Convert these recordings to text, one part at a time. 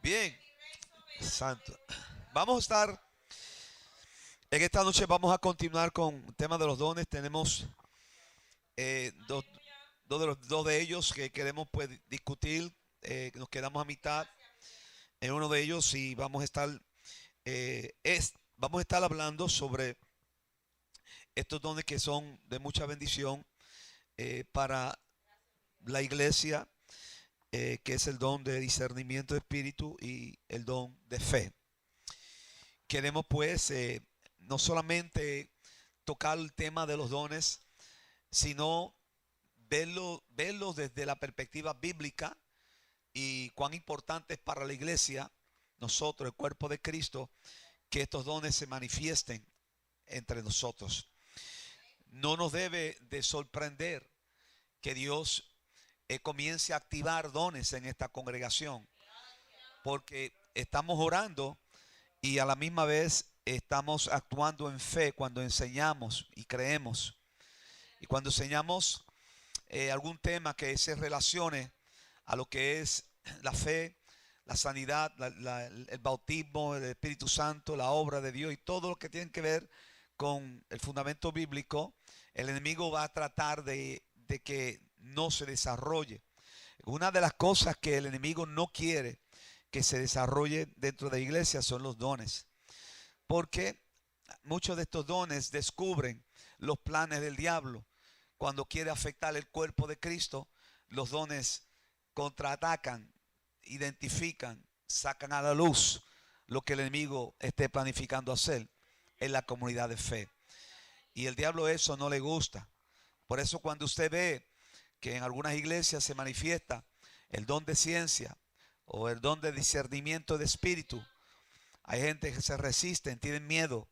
Bien, santo. Vamos a estar, en esta noche vamos a continuar con el tema de los dones. Tenemos dos, dos de ellos que queremos pues discutir. Nos quedamos a mitad en uno de ellos y vamos a estar, vamos a estar hablando sobre estos dones que son de mucha bendición para la iglesia, que es el don de discernimiento de espíritu y el don de fe. Queremos pues no solamente tocar el tema de los dones, sino verlo desde la perspectiva bíblica y cuán importante es para la iglesia, nosotros, el cuerpo de Cristo, que estos dones se manifiesten entre nosotros. No nos debe de sorprender que Dios comience a activar dones en esta congregación, porque estamos orando y a la misma vez estamos actuando en fe cuando enseñamos y creemos. Y cuando enseñamos algún tema que se relacione a lo que es la fe, la sanidad, el bautismo, el Espíritu Santo, la obra de Dios y todo lo que tiene que ver con el fundamento bíblico, el enemigo va a tratar de que no se desarrolle. Una de las cosas que el enemigo no quiere que se desarrolle dentro de la iglesia son los dones, porque muchos de estos dones descubren los planes del diablo. Cuando quiere afectar el cuerpo de Cristo, los dones contraatacan, identifican, sacan a la luz lo que el enemigo esté planificando hacer en la comunidad de fe. Y el diablo eso no le gusta. Por eso cuando usted ve que en algunas iglesias se manifiesta el don de ciencia o el don de discernimiento de espíritu, hay gente que se resisten, tienen miedo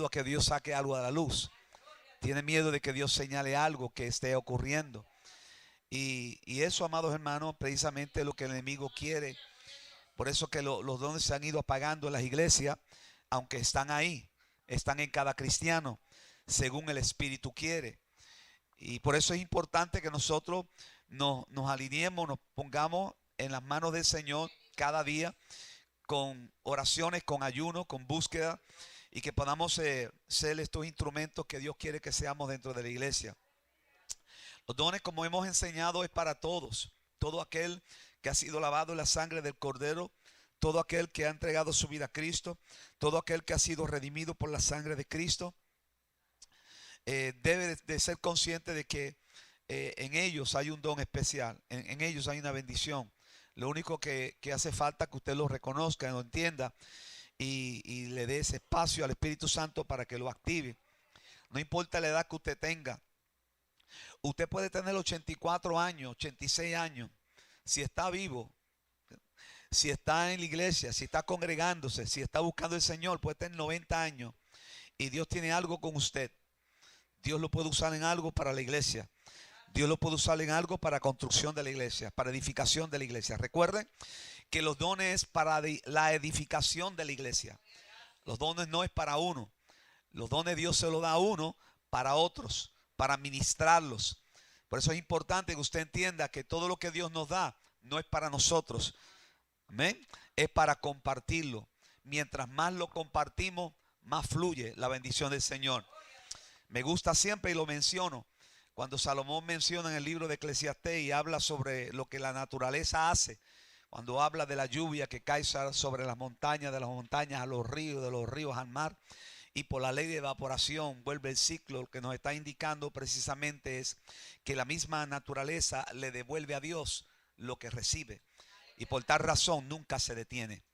a que Dios saque algo a la luz, tienen miedo de que Dios señale algo que esté ocurriendo. Y eso, amados hermanos, precisamente es lo que el enemigo quiere. Por eso que los dones se han ido apagando en las iglesias, aunque están ahí, están en cada cristiano, según el Espíritu quiere. Y por eso es importante que nosotros nos alineemos, nos pongamos en las manos del Señor cada día con oraciones, con ayuno, con búsqueda y que podamos ser estos instrumentos que Dios quiere que seamos dentro de la iglesia. Los dones, como hemos enseñado, es para todos. Todo aquel que ha sido lavado en la sangre del Cordero, todo aquel que ha entregado su vida a Cristo, todo aquel que ha sido redimido por la sangre de Cristo, debe de ser consciente de que en ellos hay un don especial, en ellos hay una bendición. Lo único que hace falta es que usted lo reconozca, lo entienda y le dé ese espacio al Espíritu Santo para que lo active. No importa la edad que usted tenga. Usted puede tener 84 años, 86 años. Si está vivo, si está en la iglesia, si está congregándose, si está buscando al Señor, puede tener 90 años. Y Dios tiene algo con usted. Dios lo puede usar en algo para la iglesia. Dios lo puede usar en algo para construcción de la iglesia, para edificación de la iglesia. Recuerden que los dones es para la edificación de la iglesia. Los dones no es para uno. Los dones Dios se los da a uno para otros, para ministrarlos. Por eso es importante que usted entienda que todo lo que Dios nos da no es para nosotros. Amén. Es para compartirlo. Mientras más lo compartimos, más fluye la bendición del Señor. Me gusta siempre y lo menciono. Cuando Salomón menciona en el libro de Eclesiastés y habla sobre lo que la naturaleza hace, cuando habla de la lluvia que cae sobre las montañas, de las montañas a los ríos, de los ríos al mar, y por la ley de evaporación vuelve el ciclo, lo que nos está indicando precisamente es que la misma naturaleza le devuelve a Dios lo que recibe. Y por tal razón nunca se detiene.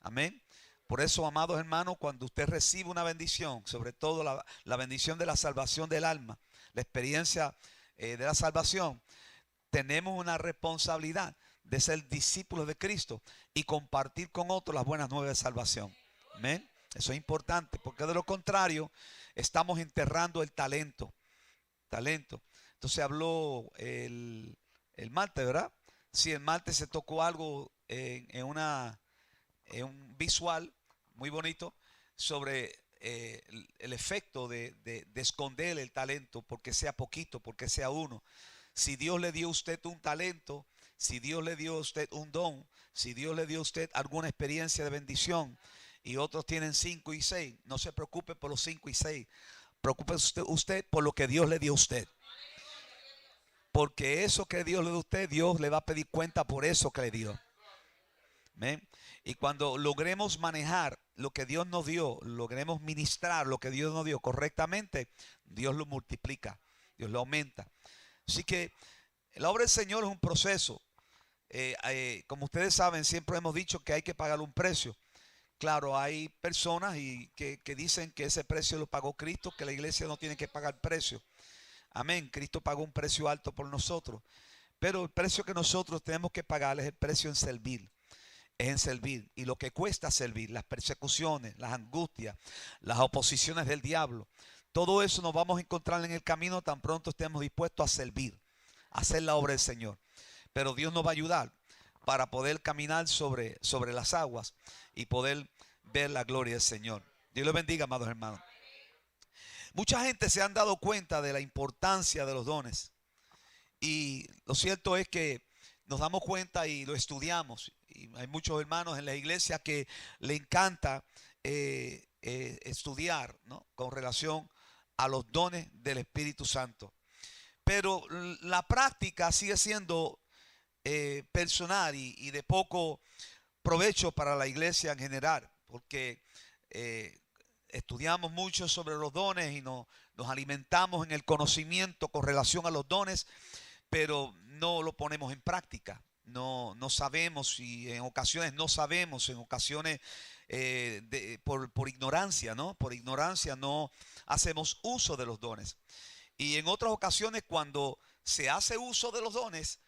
Amén. Por eso, amados hermanos, cuando usted recibe una bendición, sobre todo la bendición de la salvación del alma, la experiencia de la salvación, tenemos una responsabilidad de ser discípulos de Cristo y compartir con otros las buenas nuevas de salvación. Amén. Eso es importante, porque de lo contrario estamos enterrando el talento. Talento. Entonces habló el martes, ¿verdad? Sí, el martes se tocó algo en un visual muy bonito sobre el efecto de esconder el talento, porque sea poquito, porque sea uno. Si Dios le dio a usted un talento, Si Dios le dio a usted un don, si Dios le dio a usted alguna experiencia de bendición y otros tienen 5 y 6, no se preocupe por los 5 y 6. Preocúpese usted por lo que Dios le dio a usted. Porque eso que Dios le dio a usted, Dios le va a pedir cuenta por eso que le dio. ¿Ven? Y cuando logremos manejar lo que Dios nos dio, logremos ministrar lo que Dios nos dio correctamente, Dios lo multiplica, Dios lo aumenta. Así que la obra del Señor es un proceso. Como ustedes saben, siempre hemos dicho que hay que pagar un precio. Claro, hay personas que dicen que ese precio lo pagó Cristo, que la iglesia no tiene que pagar precio. Amén, Cristo pagó un precio alto por nosotros. Pero el precio que nosotros tenemos que pagar es el precio en servir. Es en servir. Y lo que cuesta servir, las persecuciones, las angustias, las oposiciones del diablo, todo eso nos vamos a encontrar en el camino tan pronto estemos dispuestos a servir, a hacer la obra del Señor. Pero Dios nos va a ayudar para poder caminar sobre las aguas y poder ver la gloria del Señor. Dios los bendiga, amados hermanos. Mucha gente se han dado cuenta de la importancia de los dones. Y lo cierto es que nos damos cuenta y lo estudiamos. Y hay muchos hermanos en la iglesia que le encanta estudiar, ¿no?, con relación a los dones del Espíritu Santo. Pero la práctica sigue siendo personal y de poco provecho para la iglesia en general, porque estudiamos mucho sobre los dones y nos alimentamos en el conocimiento con relación a los dones, pero no lo ponemos en práctica. No sabemos, y en ocasiones no sabemos, en ocasiones por ignorancia, ¿no? Por ignorancia no hacemos uso de los dones. Y en otras ocasiones, cuando se hace uso de los dones,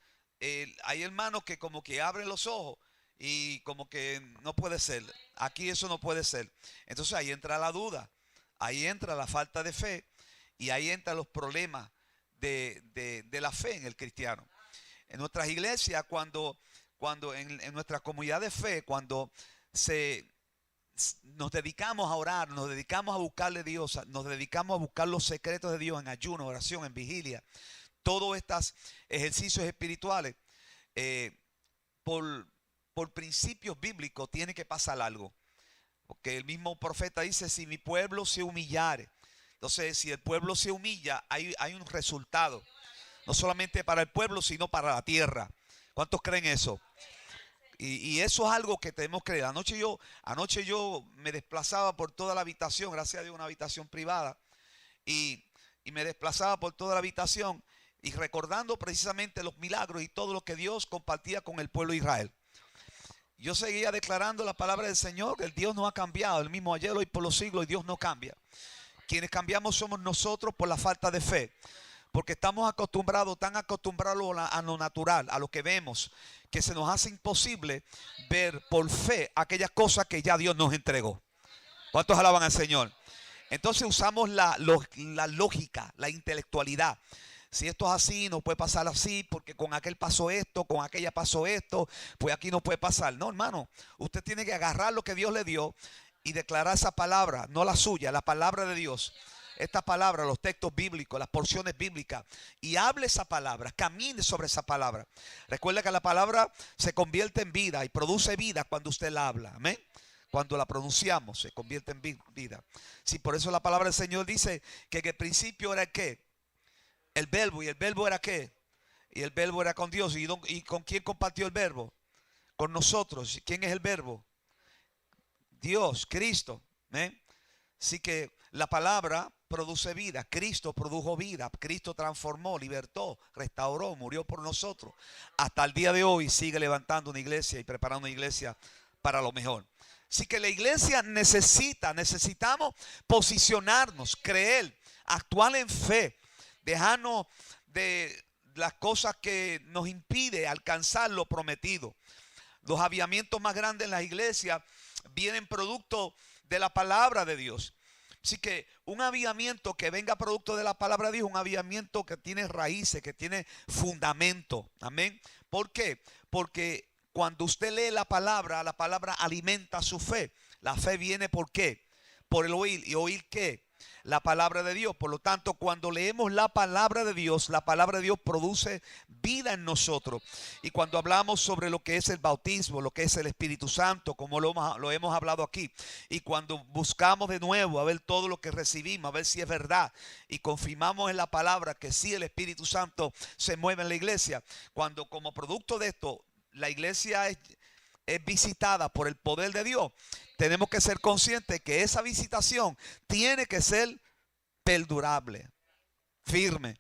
hay hermanos que como que abren los ojos y como que no puede ser. Aquí eso no puede ser. Entonces ahí entra la duda, ahí entra la falta de fe y ahí entran los problemas de la fe en el cristiano. En nuestras iglesias, cuando en nuestra comunidad de fe, cuando nos dedicamos a orar, nos dedicamos a buscarle a Dios, nos dedicamos a buscar los secretos de Dios en ayuno, oración, en vigilia, todos estos ejercicios espirituales, por principios bíblicos tiene que pasar algo. Porque el mismo profeta dice, si mi pueblo se humillare. Entonces, si el pueblo se humilla, hay un resultado. No solamente para el pueblo, sino para la tierra. ¿Cuántos creen eso? Y eso es algo que tenemos que creer. Anoche yo me desplazaba por toda la habitación, gracias a Dios una habitación privada. Y me desplazaba por toda la habitación y recordando precisamente los milagros y todo lo que Dios compartía con el pueblo de Israel. Yo seguía declarando la palabra del Señor, que el Dios no ha cambiado, el mismo ayer, hoy, por los siglos, y Dios no cambia. Quienes cambiamos somos nosotros por la falta de fe. Porque estamos tan acostumbrados a lo natural, a lo que vemos, que se nos hace imposible ver por fe aquellas cosas que ya Dios nos entregó. ¿Cuántos alaban al Señor? Entonces usamos la lógica, la intelectualidad. Si esto es así, no puede pasar así, porque con aquel pasó esto, con aquella pasó esto, pues aquí no puede pasar. No, hermano, usted tiene que agarrar lo que Dios le dio y declarar esa palabra, no la suya, la palabra de Dios. Esta palabra, los textos bíblicos, las porciones bíblicas, y hable esa palabra, camine sobre esa palabra. Recuerda que la palabra se convierte en vida y produce vida cuando usted la habla. Amén. Cuando la pronunciamos se convierte en vida. Sí, por eso la palabra del Señor dice que en el principio era ¿qué? El verbo. ¿Y el verbo era qué? Y el verbo era con Dios. ¿Y con quién compartió el verbo? Con nosotros. ¿Quién es el verbo? Dios, Cristo. ¿Eh? Así que la palabra produce vida. Cristo produjo vida. Cristo transformó, libertó, restauró, murió por nosotros. Hasta el día de hoy sigue levantando una iglesia y preparando una iglesia para lo mejor. Así que la iglesia necesitamos posicionarnos, creer, actuar en fe, dejarnos de las cosas que nos impiden alcanzar lo prometido. Los avivamientos más grandes en las iglesias vienen producto de la palabra de Dios. Así que un avivamiento que venga producto de la palabra de Dios, un avivamiento que tiene raíces, que tiene fundamento. Amén. ¿Por qué? Porque cuando usted lee la palabra alimenta su fe. La fe viene ¿por qué? Por el oír. ¿Y oír qué? La palabra de Dios. Por lo tanto, cuando leemos la palabra de Dios produce vida en nosotros. Y cuando hablamos sobre lo que es el bautismo, lo que es el Espíritu Santo, como lo hemos hablado aquí, y cuando buscamos de nuevo a ver todo lo que recibimos, a ver si es verdad, y confirmamos en la palabra que sí, el Espíritu Santo se mueve en la iglesia, cuando como producto de esto la iglesia es visitada por el poder de Dios, tenemos que ser conscientes que esa visitación tiene que ser perdurable, firme,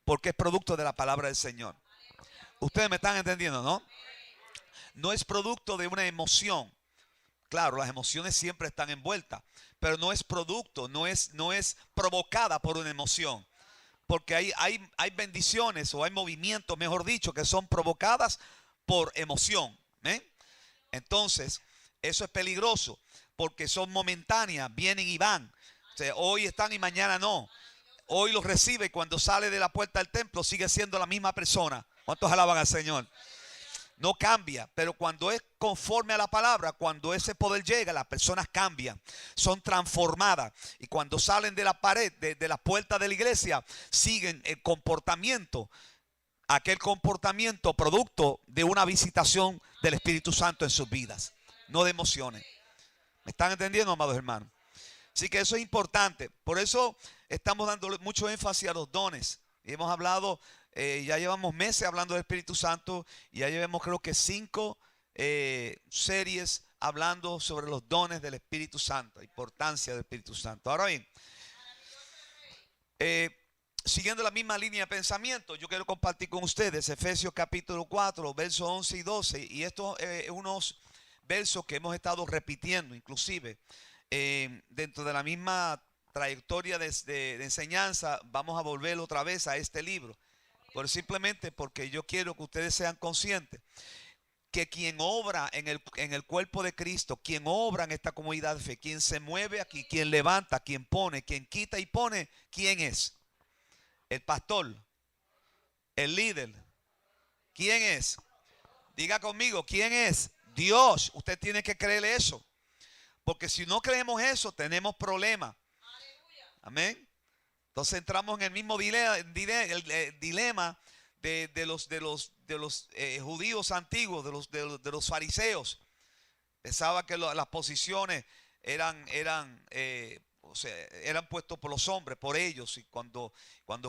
porque es producto de la palabra del Señor. Ustedes me están entendiendo, ¿no? No es producto de una emoción. Claro, las emociones siempre están envueltas, pero no es producto, no es provocada por una emoción. Porque hay bendiciones o hay movimientos, mejor dicho, que son provocadas por emoción. ¿Eh? Entonces, eso es peligroso porque son momentáneas, vienen y van. O sea, hoy están y mañana no. Hoy los recibe y cuando sale de la puerta del templo sigue siendo la misma persona. ¿Cuántos alaban al Señor? No cambia, pero cuando es conforme a la palabra, cuando ese poder llega, las personas cambian, son transformadas. Y cuando salen de la pared, de la puerta de la iglesia, siguen el comportamiento, aquel comportamiento producto de una visitación del Espíritu Santo en sus vidas, no de emociones. ¿Me están entendiendo, amados hermanos? Así que eso es importante. Por eso estamos dando mucho énfasis a los dones. Y hemos hablado, ya llevamos meses hablando del Espíritu Santo. Y ya llevamos creo que 5 series hablando sobre los dones del Espíritu Santo. La importancia del Espíritu Santo. Ahora bien, siguiendo la misma línea de pensamiento, yo quiero compartir con ustedes Efesios capítulo 4, versos 11 y 12. Y estos unos versos que hemos estado repitiendo, inclusive dentro de la misma trayectoria de enseñanza, vamos a volver otra vez a este libro. Simplemente porque yo quiero que ustedes sean conscientes que quien obra en el cuerpo de Cristo, quien obra en esta comunidad de fe, quien se mueve aquí, quien levanta, quien pone, quien quita y pone, ¿quién es? El pastor, el líder. ¿Quién es? Diga conmigo, ¿quién es? Dios. Usted tiene que creer eso. Porque si no creemos eso, tenemos problemas. Amén. Entonces entramos en el mismo dilema de los judíos antiguos, de los fariseos. Pensaba que las posiciones eran puestos por los hombres, por ellos. Y cuando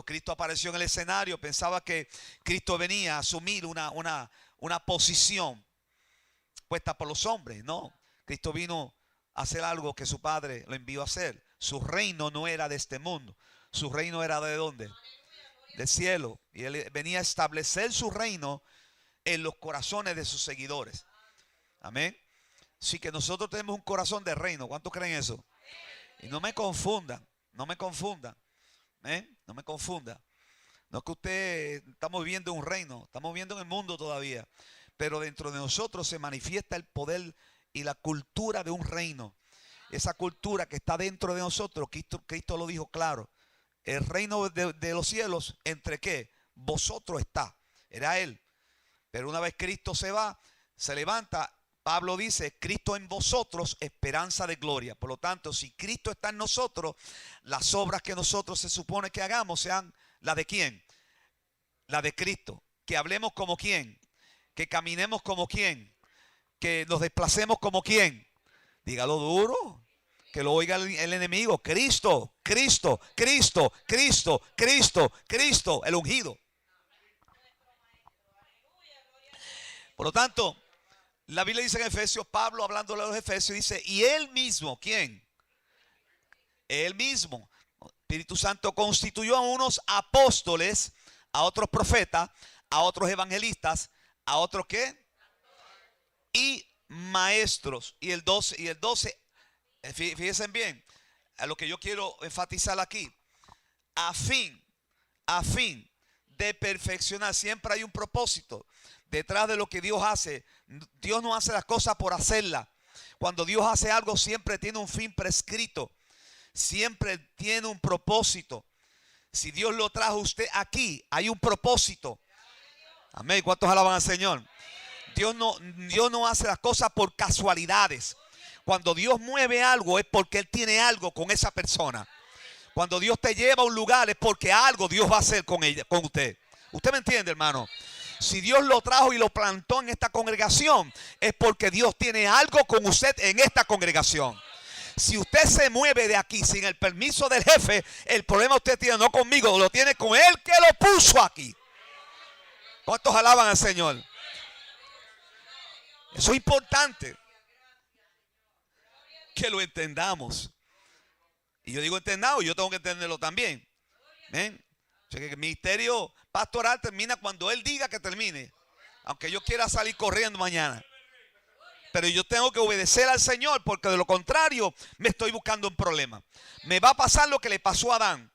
Cristo apareció en el escenario, pensaba que Cristo venía a asumir una posición puesta por los hombres. No, Cristo vino a hacer algo que su Padre lo envió a hacer. Su reino no era de este mundo. Su reino era ¿de dónde? Del cielo. Y Él venía a establecer su reino en los corazones de sus seguidores. Amén. Así que nosotros tenemos un corazón de reino. ¿Cuántos creen eso? Y no me confundan. No me confundan. No me confundan. No es que estamos viviendo un reino. Estamos viviendo en el mundo todavía. Pero dentro de nosotros se manifiesta el poder y la cultura de un reino. Esa cultura que está dentro de nosotros, Cristo lo dijo claro. El reino de los cielos, ¿entre qué? Vosotros está. Era Él. Pero una vez Cristo se va, se levanta, Pablo dice, Cristo en vosotros, esperanza de gloria. Por lo tanto, si Cristo está en nosotros, las obras que nosotros se supone que hagamos sean las de ¿quién? La de Cristo. Que hablemos como ¿quién? Que caminemos como ¿quién? Que nos desplacemos como ¿quién? Dígalo duro. Que lo oiga el enemigo. Cristo, Cristo, Cristo, Cristo, Cristo, Cristo, el ungido. Por lo tanto, la Biblia dice en Efesios, Pablo hablándole a los Efesios, dice, y él mismo, ¿quién? Él mismo, Espíritu Santo, constituyó a unos apóstoles, a otros profetas, a otros evangelistas, a otros ¿qué? Y maestros. Y el 12, fíjense bien, a lo que yo quiero enfatizar aquí, a fin de perfeccionar. Siempre hay un propósito detrás de lo que Dios hace. Dios no hace las cosas por hacerlas. Cuando Dios hace algo, siempre tiene un fin prescrito, siempre tiene un propósito. Si Dios lo trajo a usted aquí, hay un propósito. Amén. ¿Cuántos alaban al Señor? Dios no hace las cosas por casualidades. Cuando Dios mueve algo es porque Él tiene algo con esa persona. Cuando Dios te lleva a un lugar es porque algo Dios va a hacer con ella, con usted. ¿Usted me entiende, hermano? Si Dios lo trajo y lo plantó en esta congregación, es porque Dios tiene algo con usted en esta congregación. Si usted se mueve de aquí sin el permiso del jefe, el problema usted tiene no conmigo, lo tiene con él que lo puso aquí. ¿Cuántos alaban al Señor? Eso es importante que lo entendamos. Y yo digo entendamos, yo tengo que entenderlo también. ¿Ven? O sea, que el ministerio pastoral termina cuando él diga que termine. Aunque yo quiera salir corriendo mañana. Pero yo tengo que obedecer al Señor, porque de lo contrario me estoy buscando un problema. Me va a pasar lo que le pasó a Adán.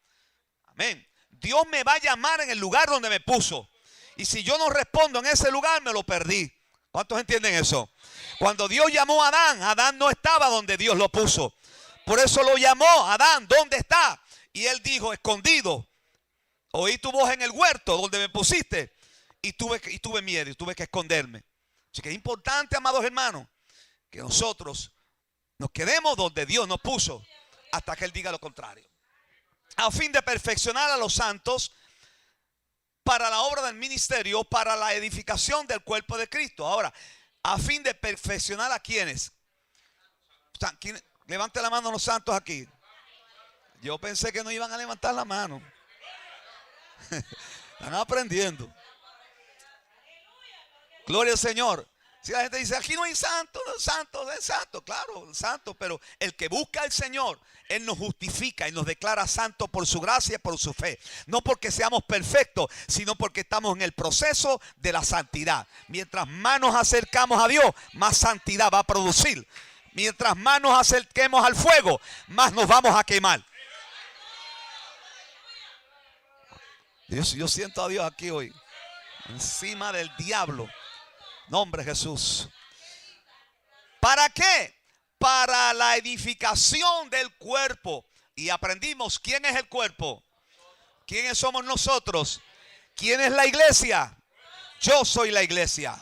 Amén. Dios me va a llamar en el lugar donde me puso. Y si yo no respondo en ese lugar, me lo perdí. ¿Cuántos entienden eso? Cuando Dios llamó a Adán, Adán no estaba donde Dios lo puso. Por eso lo llamó: Adán, ¿dónde está? Y él dijo: escondido. Oí tu voz en el huerto donde me pusiste. Y tuve miedo y tuve que esconderme. Así que es importante, amados hermanos, que nosotros nos quedemos donde Dios nos puso hasta que Él diga lo contrario. A fin de perfeccionar a los santos para la obra del ministerio, para la edificación del cuerpo de Cristo. Ahora, a fin de perfeccionar a quienes. Levante la mano los santos aquí. Yo pensé que no iban a levantar la mano. Están aprendiendo. Gloria al Señor. Si la gente dice: aquí no hay santos, no, santos, es santo. Claro, santo, pero el que busca al Señor, Él nos justifica y nos declara santos por su gracia y por su fe. No porque seamos perfectos, sino porque estamos en el proceso de la santidad. Mientras más nos acercamos a Dios, más santidad va a producir. Mientras más nos acerquemos al fuego, más nos vamos a quemar. Yo siento a Dios aquí hoy, encima del diablo. Nombre de Jesús. ¿Para qué? Para la edificación del cuerpo. Y aprendimos quién es el cuerpo. ¿Quiénes somos nosotros? ¿Quién es la iglesia? Yo soy la iglesia.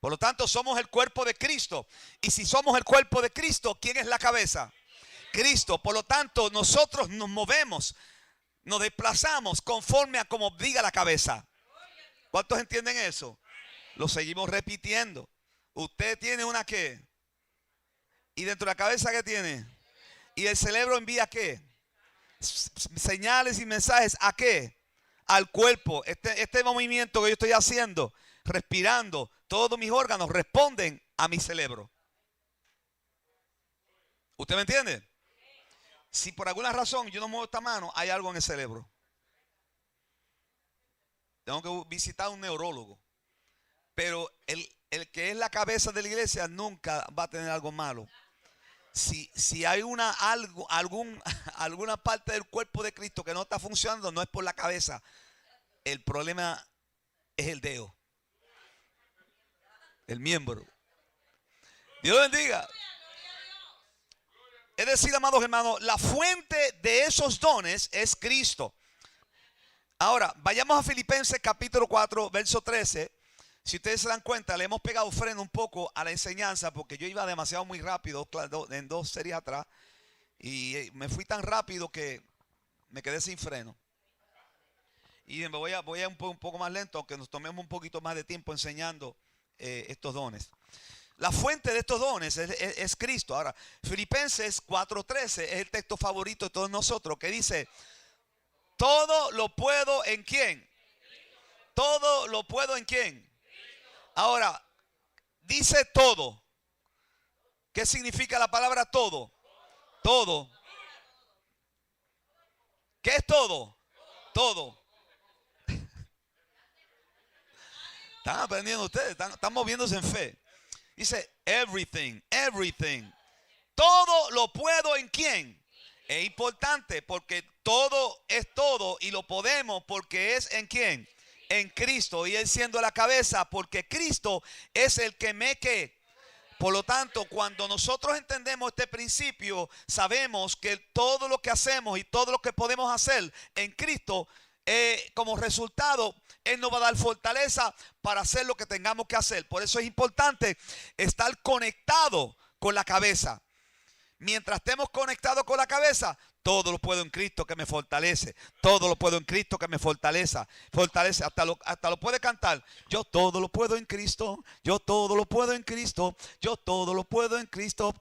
Por lo tanto, somos el cuerpo de Cristo. Y si somos el cuerpo de Cristo, ¿quién es la cabeza? Cristo. Por lo tanto, nosotros nos movemos, nos desplazamos conforme a como diga la cabeza. ¿Cuántos entienden eso? Lo seguimos repitiendo. Usted tiene una ¿qué? Y dentro de la cabeza ¿qué tiene? Y el cerebro envía ¿qué? Señales y mensajes ¿a qué? Al cuerpo. Este movimiento que yo estoy haciendo, respirando, todos mis órganos responden a mi cerebro. ¿Usted me entiende? Si por alguna razón yo no muevo esta mano, hay algo en el cerebro. Tengo que visitar a un neurólogo. Pero el que es la cabeza de la iglesia nunca va a tener algo malo. Si hay alguna parte del cuerpo de Cristo que no está funcionando, no es por la cabeza. El problema es el dedo, el miembro. Dios lo bendiga. Es decir, amados hermanos, la fuente de esos dones es Cristo. Ahora, vayamos a Filipenses capítulo 4, verso 13. Si ustedes se dan cuenta, le hemos pegado freno un poco a la enseñanza porque yo iba demasiado muy rápido en 2 series atrás. Y me fui tan rápido que me quedé sin freno. Y me voy a un poco más lento, aunque nos tomemos un poquito más de tiempo enseñando estos dones. La fuente de estos dones es Cristo. Ahora, Filipenses 4:13 es el texto favorito de todos nosotros, que dice: todo lo puedo en ¿quién? Todo lo puedo en ¿quién? Ahora, dice todo. ¿Qué significa la palabra todo? Todo. ¿Qué es todo? Todo. Están aprendiendo ustedes, están moviéndose en fe. Dice everything, everything. Todo lo puedo en ¿quién? Es importante porque todo es todo y lo podemos porque es en ¿quién? En Cristo, y Él siendo la cabeza, porque Cristo es el que me que. Por lo tanto, cuando nosotros entendemos este principio, sabemos que todo lo que hacemos y todo lo que podemos hacer en Cristo, como resultado, Él nos va a dar fortaleza para hacer lo que tengamos que hacer. Por eso es importante estar conectado con la cabeza. Mientras estemos conectados con la cabeza, todo lo puedo en Cristo que me fortalece. Todo lo puedo en Cristo que me fortalece. Fortalece, hasta lo puede cantar. Yo todo lo puedo en Cristo. Yo todo lo puedo en Cristo. Yo todo lo puedo en Cristo.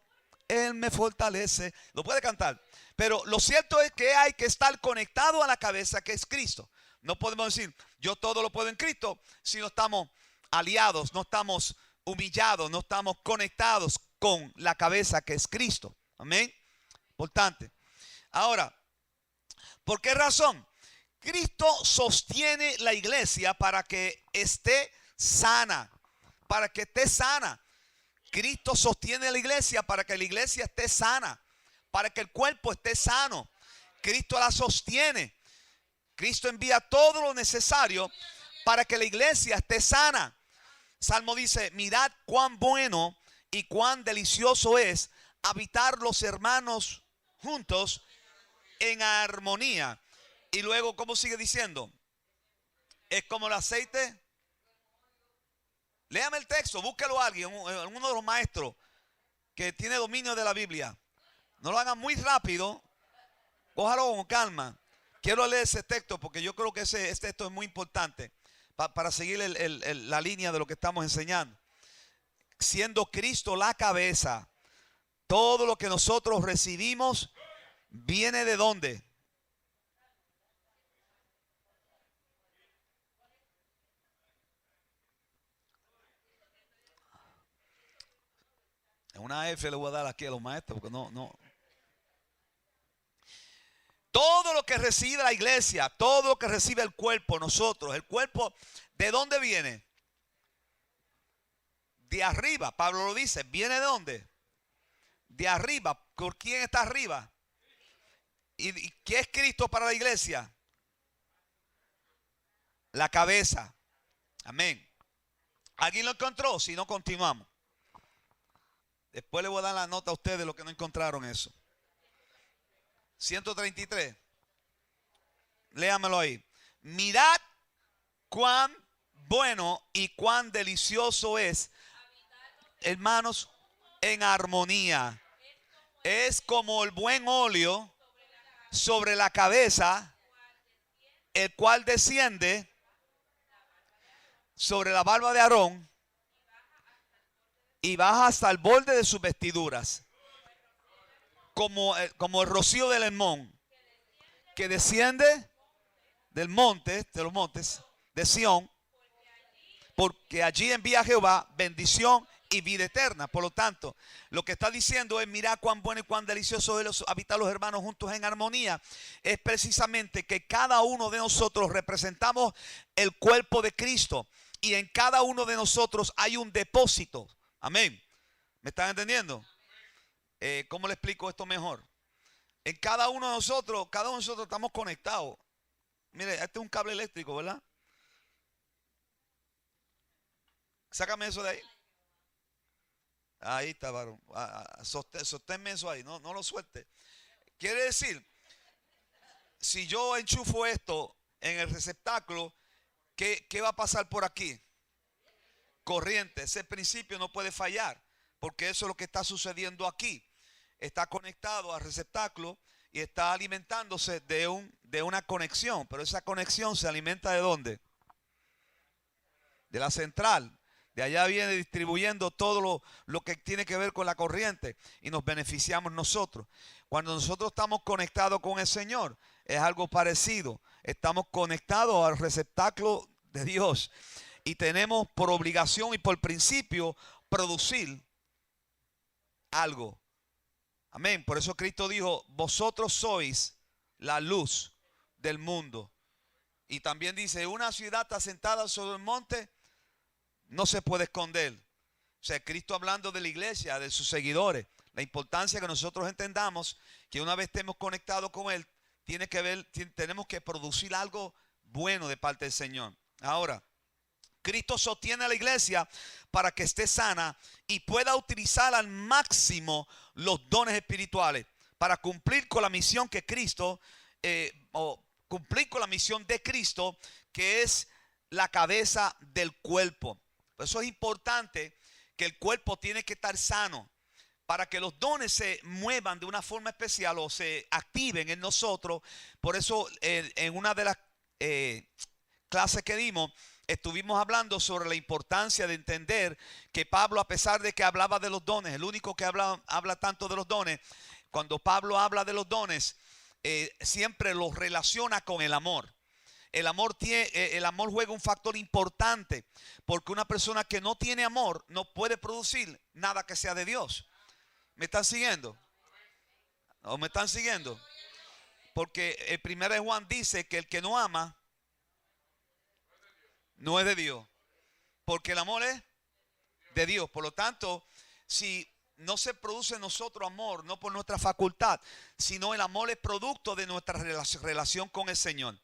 Él me fortalece. Lo puede cantar. Pero lo cierto es que hay que estar conectado a la cabeza que es Cristo. No podemos decir, yo todo lo puedo en Cristo, si no estamos aliados, no estamos humillados, no estamos conectados con la cabeza que es Cristo. Amén. Importante. Ahora, ¿por qué razón? Cristo sostiene la iglesia para que esté sana. Para que esté sana. Cristo sostiene la iglesia para que la iglesia esté sana. Para que el cuerpo esté sano. Cristo la sostiene. Cristo envía todo lo necesario para que la iglesia esté sana. Salmo dice, mirad cuán bueno y cuán delicioso es habitar los hermanos juntos en armonía. Y luego, ¿cómo sigue diciendo? Es como el aceite. Léame el texto, búsquelo a alguien, uno de los maestros que tiene dominio de la Biblia. No lo hagan muy rápido, cójalo con calma. Quiero leer ese texto porque yo creo que ese texto es muy importante para seguir la línea de lo que estamos enseñando. Siendo Cristo la cabeza, todo lo que nosotros recibimos viene ¿de dónde? Una F le voy a dar aquí a los maestros porque no. Todo lo que recibe la iglesia, todo lo que recibe el cuerpo, nosotros, el cuerpo, ¿de dónde viene? De arriba. Pablo lo dice, ¿viene de dónde? De arriba. ¿Por quién está arriba? ¿Y qué es Cristo para la iglesia? La cabeza. Amén. ¿Alguien lo encontró? Si no, continuamos. Después le voy a dar la nota a ustedes de los que no encontraron eso. 133. Léamelo ahí. Mirad cuán bueno y cuán delicioso es, hermanos, en armonía. Es como el buen óleo sobre la cabeza, el cual desciende sobre la barba de Aarón y baja hasta el borde de sus vestiduras. Como el rocío del Hermón, que desciende del monte, de los montes de Sión, porque allí envía Jehová bendición y vida eterna. Por lo tanto, lo que está diciendo es, mirad cuán bueno y cuán delicioso es habitar los hermanos juntos en armonía. Es precisamente que cada uno de nosotros representamos el cuerpo de Cristo y en cada uno de nosotros hay un depósito. Amén. ¿Me están entendiendo? ¿Cómo le explico esto mejor? En cada uno de nosotros estamos conectados. Mire, este es un cable eléctrico, ¿verdad? Sácame eso de ahí. Ahí está, varón. Sosténme eso ahí, no lo suelte. Quiere decir, si yo enchufo esto en el receptáculo, ¿qué va a pasar por aquí? Corriente. Ese principio no puede fallar, porque eso es lo que está sucediendo aquí. Está conectado al receptáculo y está alimentándose de una conexión. Pero esa conexión se alimenta ¿de dónde? De la central. De allá viene distribuyendo todo lo que tiene que ver con la corriente y nos beneficiamos nosotros. Cuando nosotros estamos conectados con el Señor, es algo parecido. Estamos conectados al receptáculo de Dios y tenemos por obligación y por principio producir algo. Amén. Por eso Cristo dijo, vosotros sois la luz del mundo. Y también dice, una ciudad asentada sobre el monte no se puede esconder. O sea, Cristo hablando de la iglesia, de sus seguidores. La importancia que nosotros entendamos que una vez estemos conectados con Él, tenemos que producir algo bueno de parte del Señor. Ahora, Cristo sostiene a la iglesia para que esté sana y pueda utilizar al máximo los dones espirituales para cumplir con la misión que Cristo, cumplir con la misión de Cristo, que es la cabeza del cuerpo. Por eso es importante que el cuerpo tiene que estar sano. para que los dones se muevan de una forma especial o se activen en nosotros. Por eso en una de las clases que dimos, estuvimos hablando sobre la importancia de entender que Pablo, a pesar de que hablaba de los dones, el único que habla tanto de los dones, cuando Pablo habla de los dones, siempre los relaciona con el amor. El amor juega un factor importante, porque una persona que no tiene amor no puede producir nada que sea de Dios. ¿Me están siguiendo? ¿O me están siguiendo? Porque el 1 de Juan dice que el que no ama no es de Dios, porque el amor es de Dios. Por lo tanto, si no se produce en nosotros amor, no por nuestra facultad, sino el amor es producto de nuestra relación con el Señor.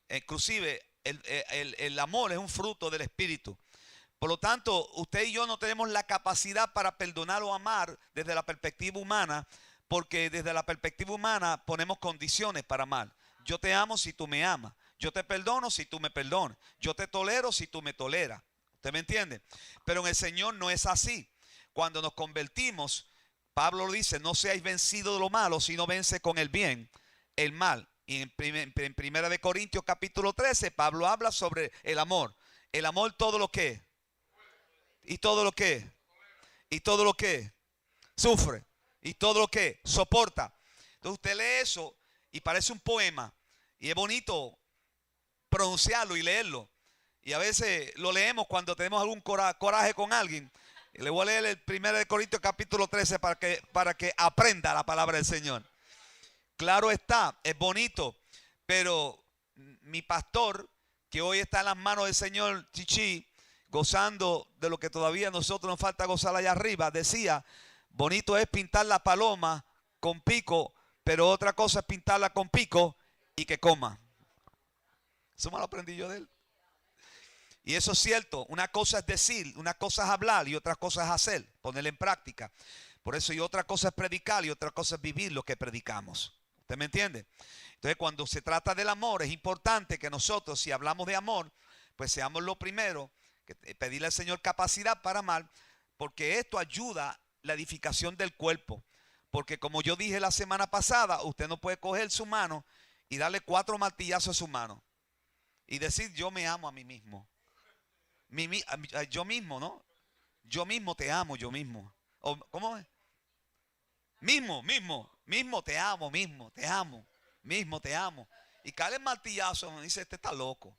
Inclusive el amor es un fruto del Espíritu. Por lo tanto, usted y yo no tenemos la capacidad para perdonar o amar desde la perspectiva humana, porque desde la perspectiva humana ponemos condiciones para amar. Yo te amo si tú me amas. Yo te perdono si tú me perdonas. Yo te tolero si tú me toleras. ¿Usted me entiende? Pero en el Señor no es así. Cuando nos convertimos, Pablo lo dice, no seáis vencidos de lo malo, sino vence con el bien el mal. Y en 1 Corintios capítulo 13, Pablo habla sobre el amor. El amor todo lo que y todo lo que y todo lo que sufre y todo lo que soporta. Entonces usted lee eso y parece un poema y es bonito pronunciarlo y leerlo. Y a veces lo leemos cuando tenemos algún coraje con alguien. Y le voy a leer el 1 Corintios capítulo 13 para que aprenda la palabra del Señor. Claro está, es bonito, pero mi pastor, que hoy está en las manos del Señor Chichi, gozando de lo que todavía a nosotros nos falta gozar allá arriba, decía, bonito es pintar la paloma con pico, pero otra cosa es pintarla con pico y que coma. Eso me lo aprendí yo de él. Y eso es cierto, una cosa es decir, una cosa es hablar y otra cosa es hacer, ponerla en práctica. Por eso, y otra cosa es predicar y otra cosa es vivir lo que predicamos. ¿Usted me entiende? Entonces, cuando se trata del amor, es importante que nosotros, si hablamos de amor, pues seamos lo primero, que pedirle al Señor capacidad para amar, porque esto ayuda la edificación del cuerpo. Porque como yo dije la semana pasada, usted no puede coger su mano y darle 4 martillazos a su mano y decir, yo me amo a mí mismo. Yo mismo, ¿no? Yo mismo te amo, yo mismo. ¿Cómo es? Mismo te amo, mismo te amo. Y cae el martillazo, me dice, este está loco.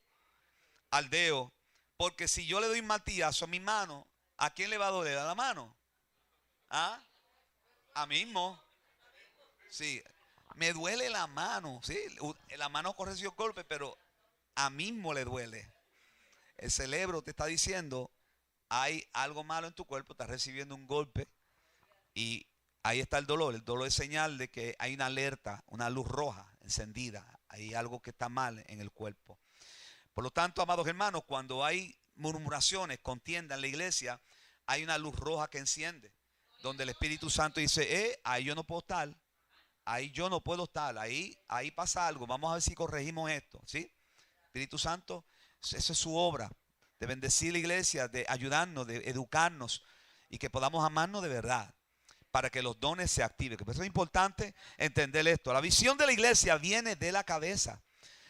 Al dedo. Porque si yo le doy un martillazo a mi mano, ¿a quién le va a doler? ¿A la mano? ¿Ah? A mismo. Sí. Me duele la mano. Sí. La mano recibió golpe, pero a mismo le duele. El cerebro te está diciendo, hay algo malo en tu cuerpo, estás recibiendo un golpe y ahí está el dolor. El dolor es señal de que hay una alerta, una luz roja encendida. Hay algo que está mal en el cuerpo. Por lo tanto, amados hermanos, cuando hay murmuraciones, contienda en la iglesia, hay una luz roja que enciende. Donde el Espíritu Santo dice, ahí yo no puedo estar. Ahí yo no puedo estar. Ahí pasa algo. Vamos a ver si corregimos esto. ¿Sí? Espíritu Santo, esa es su obra. De bendecir la iglesia, de ayudarnos, de educarnos y que podamos amarnos de verdad, para que los dones se activen. Por eso es importante entender esto. La visión de la iglesia viene de la cabeza.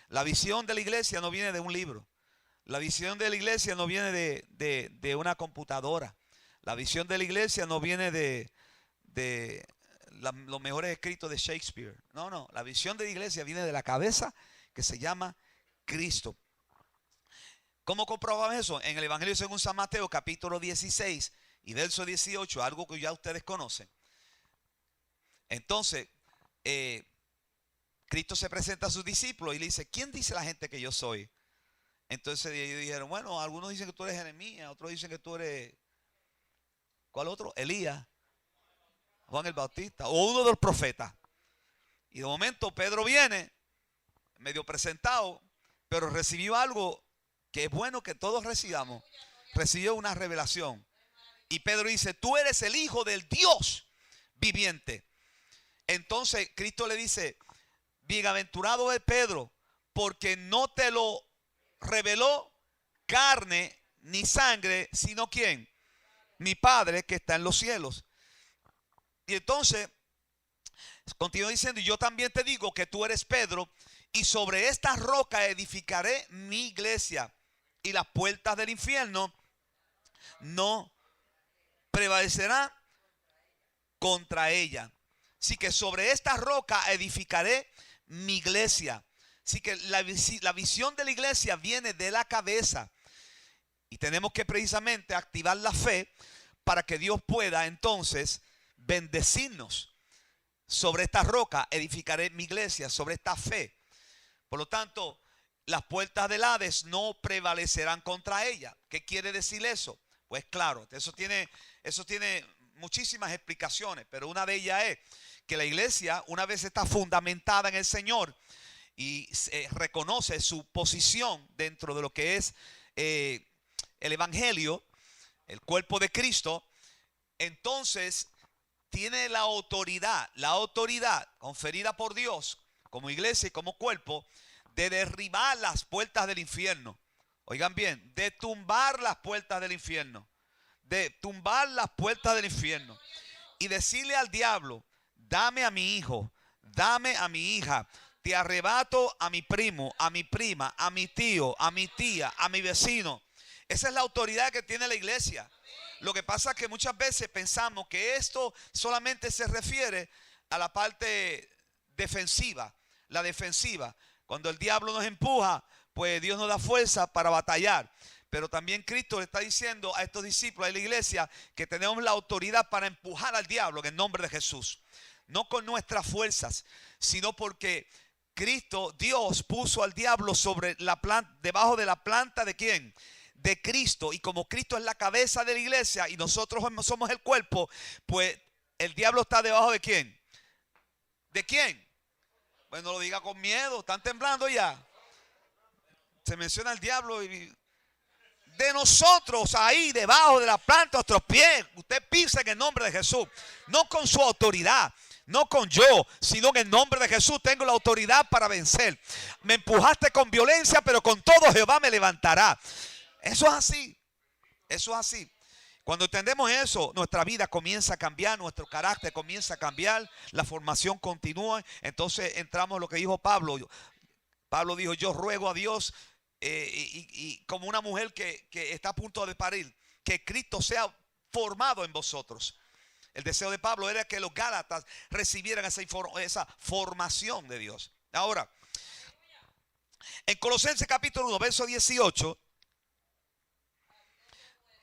La visión de la iglesia no viene de un libro. La visión de la iglesia no viene de una computadora. La visión de la iglesia no viene de los mejores escritos de Shakespeare. No. La visión de la iglesia viene de la cabeza, que se llama Cristo. ¿Cómo comprobamos eso? En el Evangelio según San Mateo, capítulo 16 y verso 18, algo que ya ustedes conocen. Entonces, Cristo se presenta a sus discípulos y le dice, ¿quién dice la gente que yo soy? Entonces ellos dijeron, bueno, algunos dicen que tú eres Jeremías, otros dicen que tú eres, ¿cuál otro? Elías, Juan el Bautista, o uno de los profetas. Y de momento Pedro viene, medio presentado, pero recibió algo que es bueno que todos recibamos. Recibió una revelación. Y Pedro dice, tú eres el Hijo del Dios viviente. Entonces Cristo le dice, bienaventurado es Pedro, porque no te lo reveló carne ni sangre, sino ¿quién? Mi Padre que está en los cielos. Y entonces continúa diciendo, y yo también te digo que tú eres Pedro, y sobre esta roca edificaré mi iglesia, y las puertas del infierno no prevalecerán contra ella. Así que sobre esta roca edificaré mi iglesia. Así que la visión de la iglesia viene de la cabeza. Y tenemos que precisamente activar la fe para que Dios pueda entonces bendecirnos. Sobre esta roca edificaré mi iglesia, sobre esta fe. Por lo tanto, las puertas del Hades no prevalecerán contra ella. ¿Qué quiere decir eso? Pues claro, eso tiene muchísimas explicaciones, pero una de ellas es que la iglesia, una vez está fundamentada en el Señor y reconoce su posición dentro de lo que es el evangelio, el cuerpo de Cristo, entonces tiene la autoridad conferida por Dios como iglesia y como cuerpo de derribar las puertas del infierno. Oigan bien, de tumbar las puertas del infierno. De tumbar las puertas del infierno. Y decirle al diablo, dame a mi hijo, dame a mi hija. Te arrebato a mi primo, a mi prima, a mi tío, a mi tía, a mi vecino. Esa es la autoridad que tiene la iglesia. Lo que pasa es que muchas veces pensamos que esto solamente se refiere a la parte defensiva, la defensiva. Cuando el diablo nos empuja, pues Dios nos da fuerza para batallar. Pero también Cristo le está diciendo a estos discípulos de la iglesia que tenemos la autoridad para empujar al diablo en el nombre de Jesús. No con nuestras fuerzas, sino porque Cristo, Dios puso al diablo sobre la planta, debajo de la planta de ¿quién? De Cristo. Y como Cristo es la cabeza de la iglesia y nosotros somos el cuerpo, pues el diablo está debajo de ¿quién? ¿De quién? Bueno, no lo diga con miedo, están temblando ya. Se menciona el diablo y de nosotros ahí debajo de la planta de nuestros pies. Usted pisa en el nombre de Jesús, no con su autoridad, no con yo, sino en el nombre de Jesús tengo la autoridad para vencer. Me empujaste con violencia, pero con todo Jehová me levantará. Eso es así, eso es así. Cuando entendemos eso, nuestra vida comienza a cambiar, nuestro carácter comienza a cambiar, la formación continúa. Entonces entramos en lo que dijo Pablo. Pablo dijo, yo ruego a Dios y como una mujer que está a punto de parir, que Cristo sea formado en vosotros. El deseo de Pablo era que los gálatas recibieran esa formación de Dios. Ahora, en Colosenses capítulo 1, verso 18,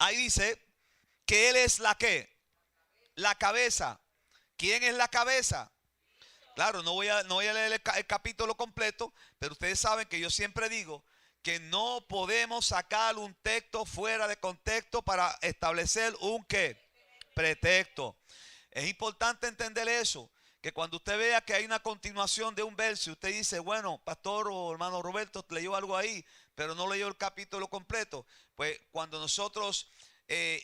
ahí dice que Él es la ¿qué? La cabeza. ¿Quién es la cabeza? Claro, no voy a leer el capítulo completo, pero ustedes saben que yo siempre digo que no podemos sacar un texto fuera de contexto para establecer un ¿qué? Pretexto. Es importante entender eso, que cuando usted vea que hay una continuación de un verso y usted dice, bueno, pastor o hermano Roberto leyó algo ahí, pero no leyó el capítulo completo. Pues cuando nosotros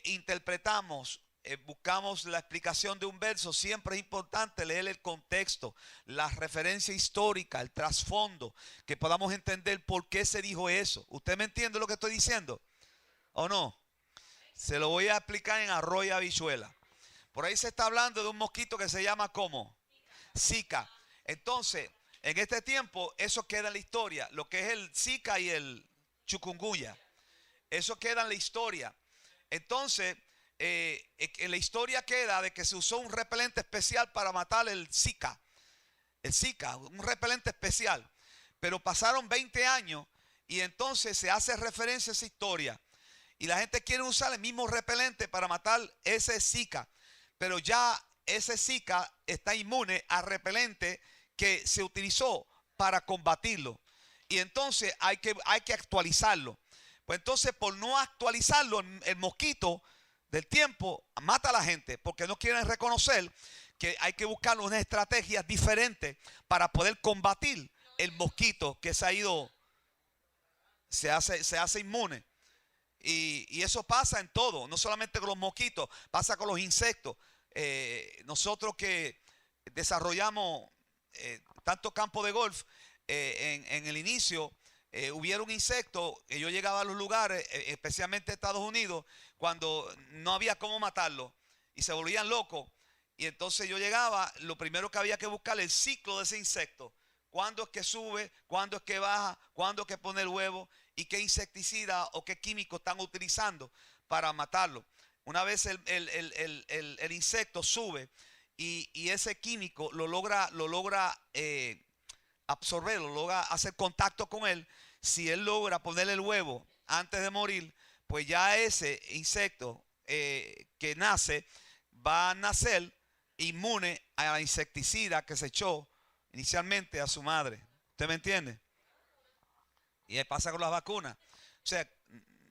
interpretamos, buscamos la explicación de un verso, siempre es importante leer el contexto, la referencia histórica, el trasfondo, que podamos entender por qué se dijo eso. ¿Usted me entiende lo que estoy diciendo? ¿O no? Se lo voy a explicar en arroz y habichuela. Por ahí se está hablando de un mosquito que se llama ¿cómo? Zika. Entonces, en este tiempo, eso queda en la historia. Lo que es el Zika y el chikungunya. Eso queda en la historia. Entonces, en la historia queda de que se usó un repelente especial para matar el Zika. El Zika, un repelente especial. Pero pasaron 20 años y entonces se hace referencia a esa historia. Y la gente quiere usar el mismo repelente para matar ese Zika. Pero ya ese Zika está inmune al repelente que se utilizó para combatirlo. Y entonces hay que actualizarlo. Pues entonces por no actualizarlo, el mosquito del tiempo mata a la gente porque no quieren reconocer que hay que buscar unas estrategias diferentes para poder combatir el mosquito que se hace inmune. Y eso pasa en todo, no solamente con los mosquitos, pasa con los insectos. Nosotros que desarrollamos tanto campo de golf, en el inicio hubieron insectos que yo llegaba a los lugares, especialmente Estados Unidos, cuando no había cómo matarlos y se volvían locos. Y entonces yo llegaba, lo primero que había que buscar el ciclo de ese insecto. ¿Cuándo es que sube? ¿Cuándo es que baja? ¿Cuándo es que pone el huevo? ¿Y qué insecticida o qué químico están utilizando para matarlo? Una vez el insecto sube y ese químico lo logra absorber, lo logra hacer contacto con él. Si él logra ponerle el huevo antes de morir, pues ya ese insecto que nace va a nacer inmune a la insecticida que se echó inicialmente a su madre. ¿Usted me entiende? Y pasa con las vacunas. O sea,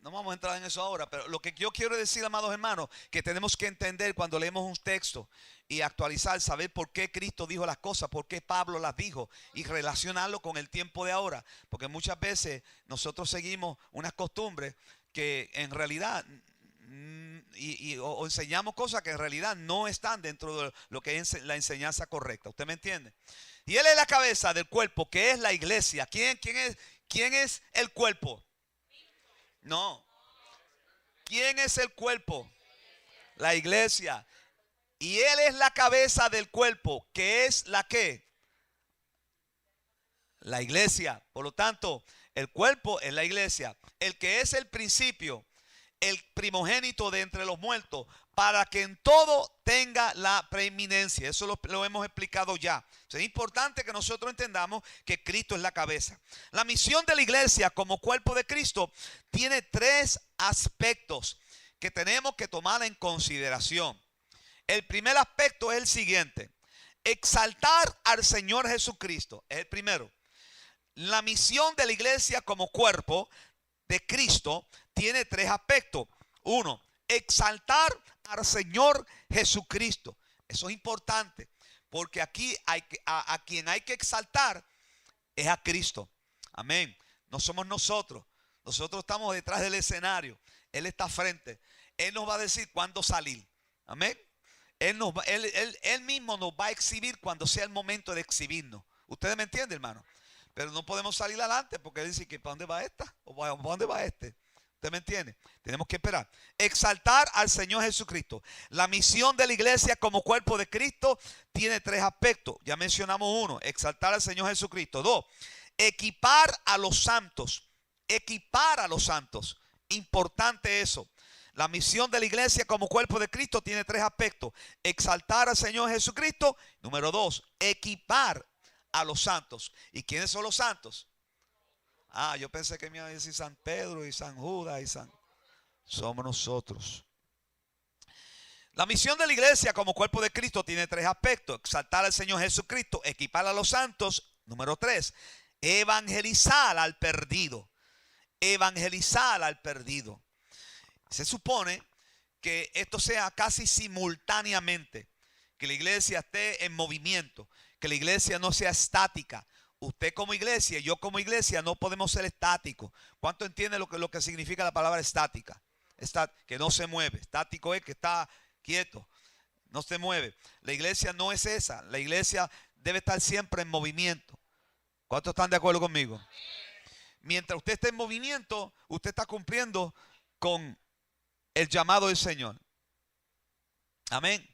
no vamos a entrar en eso ahora, pero lo que yo quiero decir, amados hermanos, que tenemos que entender cuando leemos un texto y actualizar, saber por qué Cristo dijo las cosas, por qué Pablo las dijo y relacionarlo con el tiempo de ahora. Porque muchas veces nosotros seguimos unas costumbres que en realidad o enseñamos cosas que en realidad no están dentro de lo que es la enseñanza correcta. ¿Usted me entiende? Y Él es la cabeza del cuerpo, que es la iglesia. ¿Quién es el cuerpo? No. ¿Quién es el cuerpo? La iglesia. Y Él es la cabeza del cuerpo, que es la que? La iglesia. Por lo tanto, el cuerpo es la iglesia. El que es el principio, el primogénito de entre los muertos, para que en todo tenga la preeminencia. Eso lo hemos explicado ya. Es importante que nosotros entendamos que Cristo es la cabeza. La misión de la iglesia como cuerpo de Cristo tiene tres aspectos que tenemos que tomar en consideración. El primer aspecto es el siguiente: exaltar al Señor Jesucristo. Es el primero. La misión de la iglesia como cuerpo de Cristo tiene tres aspectos. Uno, exaltar al Señor Jesucristo. Eso es importante, porque aquí a quien hay que exaltar es a Cristo. Amén. No somos nosotros. Nosotros estamos detrás del escenario. Él está frente. Él nos va a decir cuándo salir. Amén. Él mismo nos va a exhibir cuando sea el momento de exhibirnos. ¿Ustedes me entienden, hermano? Pero no podemos salir adelante porque Él dice que ¿para dónde va esta? ¿O para dónde va este? ¿Usted me entiende? Tenemos que esperar. Exaltar al Señor Jesucristo. La misión de la iglesia como cuerpo de Cristo tiene tres aspectos. Ya mencionamos uno: exaltar al Señor Jesucristo. Dos, equipar a los santos. Equipar a los santos. Importante eso. La misión de la iglesia como cuerpo de Cristo tiene tres aspectos: exaltar al Señor Jesucristo. Número dos, equipar a los santos. ¿Y quiénes son los santos? Yo pensé que me iba a decir San Pedro y San Judas y San... Somos nosotros. La misión de la iglesia como cuerpo de Cristo tiene tres aspectos: exaltar al Señor Jesucristo, equipar a los santos. Número tres, evangelizar al perdido. Evangelizar al perdido. Se supone que esto sea casi simultáneamente, que la iglesia esté en movimiento, que la iglesia no sea estática. Usted como iglesia, yo como iglesia no podemos ser estáticos. ¿Cuánto entiende lo que significa la palabra estática? Que no se mueve. Estático es que está quieto, no se mueve. La iglesia no es esa. La iglesia debe estar siempre en movimiento. ¿Cuántos están de acuerdo conmigo? Mientras usted esté en movimiento, usted está cumpliendo con el llamado del Señor. Amén.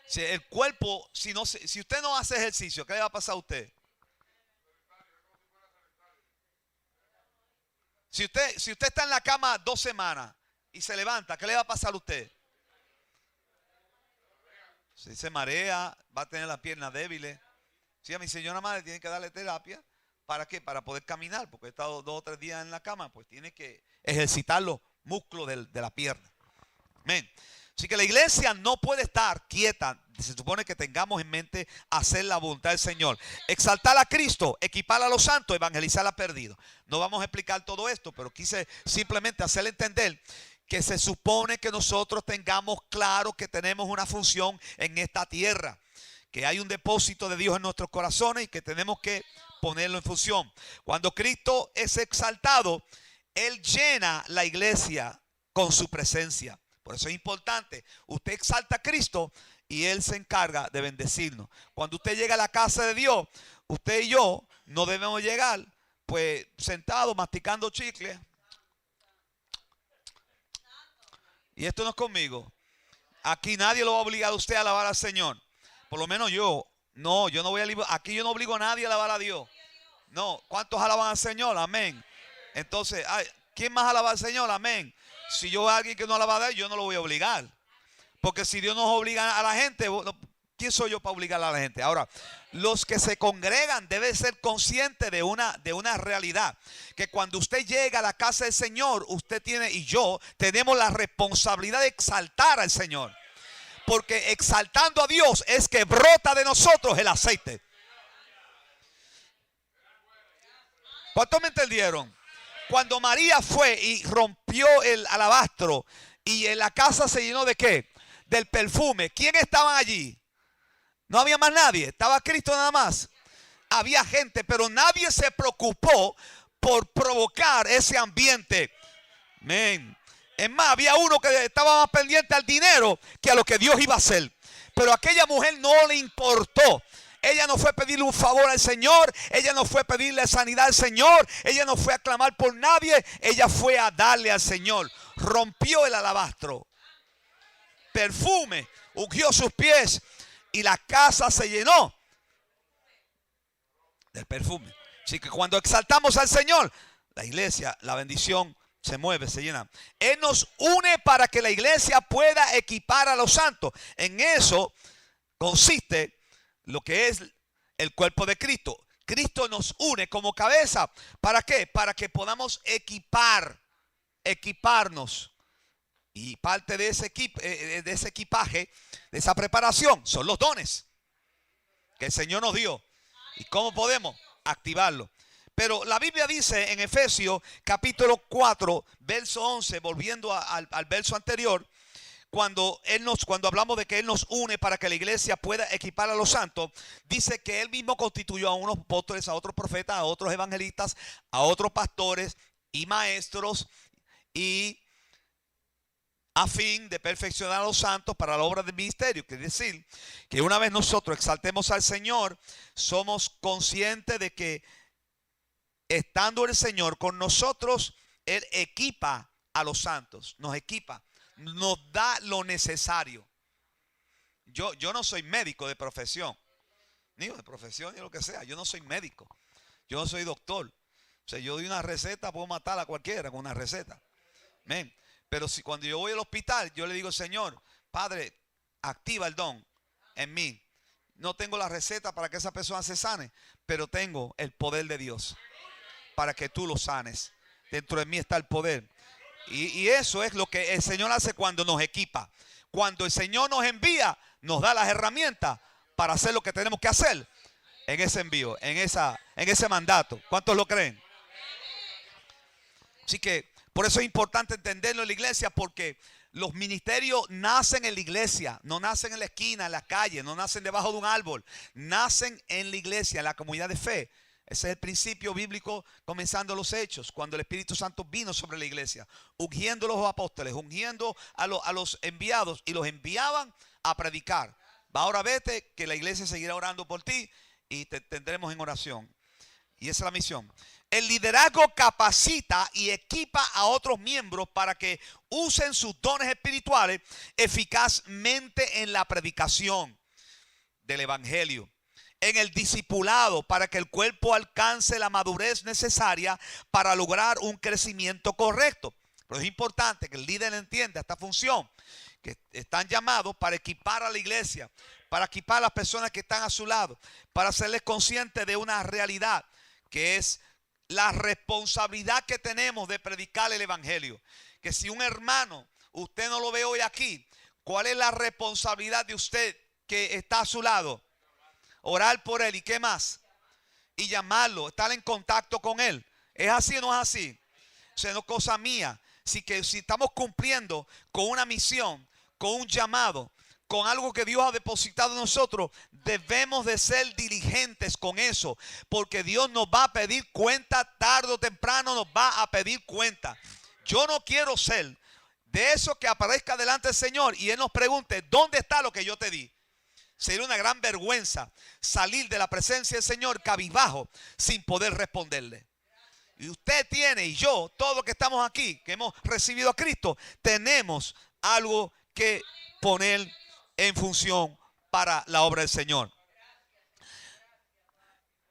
Si el cuerpo, si usted no hace ejercicio, ¿qué le va a pasar a usted? Si usted está en la cama 2 semanas y se levanta, ¿qué le va a pasar a usted? Si se marea, va a tener las piernas débiles. Si a mi señora madre tiene que darle terapia. ¿Para qué? Para poder caminar, porque he estado 2 o 3 días en la cama, pues tiene que ejercitar los músculos de la pierna. Amén. Así que la iglesia no puede estar quieta. Se supone que tengamos en mente hacer la voluntad del Señor. Exaltar a Cristo, equipar a los santos, evangelizar a perdidos. No vamos a explicar todo esto, pero quise simplemente hacerle entender que se supone que nosotros tengamos claro que tenemos una función en esta tierra, que hay un depósito de Dios en nuestros corazones y que tenemos que ponerlo en función. Cuando Cristo es exaltado, Él llena la iglesia con su presencia. Por eso es importante. Usted exalta a Cristo y Él se encarga de bendecirnos. Cuando usted llega a la casa de Dios, usted y yo no debemos llegar pues sentados masticando chicle. Y esto no es conmigo. Aquí nadie lo va a obligar a usted a alabar al Señor. Por lo menos yo. No, yo no voy a aquí yo no obligo a nadie a alabar a Dios. No, ¿cuántos alaban al Señor? Amén. Entonces, ¿quién más alaba al Señor? Amén. Si yo veo a alguien que no alaba a Dios, yo no lo voy a obligar. Porque si Dios nos obliga a la gente, ¿quién soy yo para obligar a la gente? Ahora, los que se congregan deben ser conscientes de una realidad. Que cuando usted llega a la casa del Señor, usted tiene y yo tenemos la responsabilidad de exaltar al Señor. Porque exaltando a Dios es que brota de nosotros el aceite. ¿Cuántos me entendieron? Cuando María fue y rompió el alabastro y en la casa se llenó ¿de qué? Del perfume. ¿Quién estaba allí? No había más nadie. Estaba Cristo nada más. Había gente, pero nadie se preocupó por provocar ese ambiente. Amén. Es más, había uno que estaba más pendiente al dinero que a lo que Dios iba a hacer. Pero a aquella mujer no le importó. Ella no fue a pedirle un favor al Señor. Ella no fue a pedirle sanidad al Señor. Ella no fue a clamar por nadie. Ella fue a darle al Señor. Rompió el alabastro. Perfume. Ungió sus pies. Y la casa se llenó del perfume. Así que cuando exaltamos al Señor, la iglesia, la bendición se mueve, se llena. Él nos une para que la iglesia pueda equipar a los santos. En eso consiste lo que es el cuerpo de Cristo. Cristo nos une como cabeza. ¿Para qué? Para que podamos equiparnos. Y parte de ese equipaje, de esa preparación, son los dones que el Señor nos dio. ¿Y cómo podemos activarlo? Pero la Biblia dice en Efesios capítulo 4, verso 11, volviendo al verso anterior, cuando hablamos de que Él nos une para que la iglesia pueda equipar a los santos, dice que Él mismo constituyó a unos apóstoles, a otros profetas, a otros evangelistas, a otros pastores y maestros, y a fin de perfeccionar a los santos para la obra del ministerio. Quiere decir que una vez nosotros exaltemos al Señor, somos conscientes de que estando el Señor con nosotros, Él equipa a los santos, nos equipa, nos da lo necesario. Yo no soy médico de profesión, ni de profesión ni lo que sea. Yo no soy médico, yo no soy doctor. O sea, yo doy una receta, puedo matar a cualquiera con una receta. Amén. Pero si cuando yo voy al hospital, yo le digo, Señor, Padre, activa el don en mí. No tengo la receta para que esa persona se sane, pero tengo el poder de Dios para que tú lo sanes. Dentro de mí está el poder. Y eso es lo que el Señor hace cuando nos equipa. Cuando el Señor nos envía, nos da las herramientas para hacer lo que tenemos que hacer en ese envío, en ese mandato. ¿Cuántos lo creen? Así que por eso es importante entenderlo en la iglesia, porque los ministerios nacen en la iglesia, no nacen en la esquina, en la calle, no nacen debajo de un árbol, nacen en la iglesia, en la comunidad de fe. Ese es el principio bíblico comenzando los hechos, cuando el Espíritu Santo vino sobre la iglesia, ungiendo a los apóstoles, ungiendo a los enviados, y los enviaban a predicar. Ahora vete, que la iglesia seguirá orando por ti y te tendremos en oración. Y esa es la misión. El liderazgo capacita y equipa a otros miembros para que usen sus dones espirituales eficazmente en la predicación del evangelio, en el discipulado, para que el cuerpo alcance la madurez necesaria para lograr un crecimiento correcto. Pero es importante que el líder entienda esta función, que están llamados para equipar a la iglesia, para equipar a las personas que están a su lado, para hacerles conscientes de una realidad que es la responsabilidad que tenemos de predicar el evangelio. Que si un hermano, usted no lo ve hoy aquí, ¿cuál es la responsabilidad de usted que está a su lado? Orar por él. ¿Y qué más? Y llamarlo, estar en contacto con él. ¿Es así o no es así? O sea, no es cosa mía. Así que si estamos cumpliendo con una misión, con un llamado, con algo que Dios ha depositado en nosotros, debemos de ser diligentes con eso, porque Dios nos va a pedir cuenta tarde o temprano, nos va a pedir cuenta. Yo no quiero ser de eso que aparezca delante del Señor y Él nos pregunte, ¿dónde está lo que yo te di? Sería una gran vergüenza salir de la presencia del Señor cabizbajo sin poder responderle. Y usted tiene, y yo, todos los que estamos aquí, que hemos recibido a Cristo, tenemos algo que poner en función para la obra del Señor.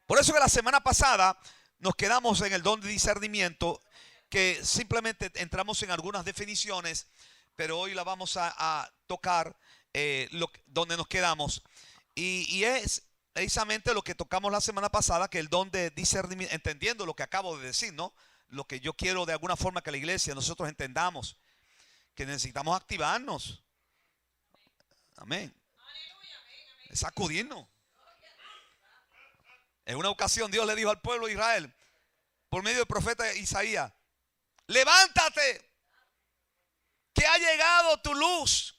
Por eso que la semana pasada nos quedamos en el don de discernimiento, que simplemente entramos en algunas definiciones, pero hoy la vamos a tocar donde nos quedamos. Y es precisamente lo que tocamos la semana pasada, que el don de discernimiento, entendiendo lo que acabo de decir, ¿no? Lo que yo quiero de alguna forma que la iglesia, nosotros entendamos, que necesitamos activarnos. Amén. Es sacudirnos. En una ocasión Dios le dijo al pueblo de Israel, por medio del profeta Isaías, levántate, que ha llegado tu luz.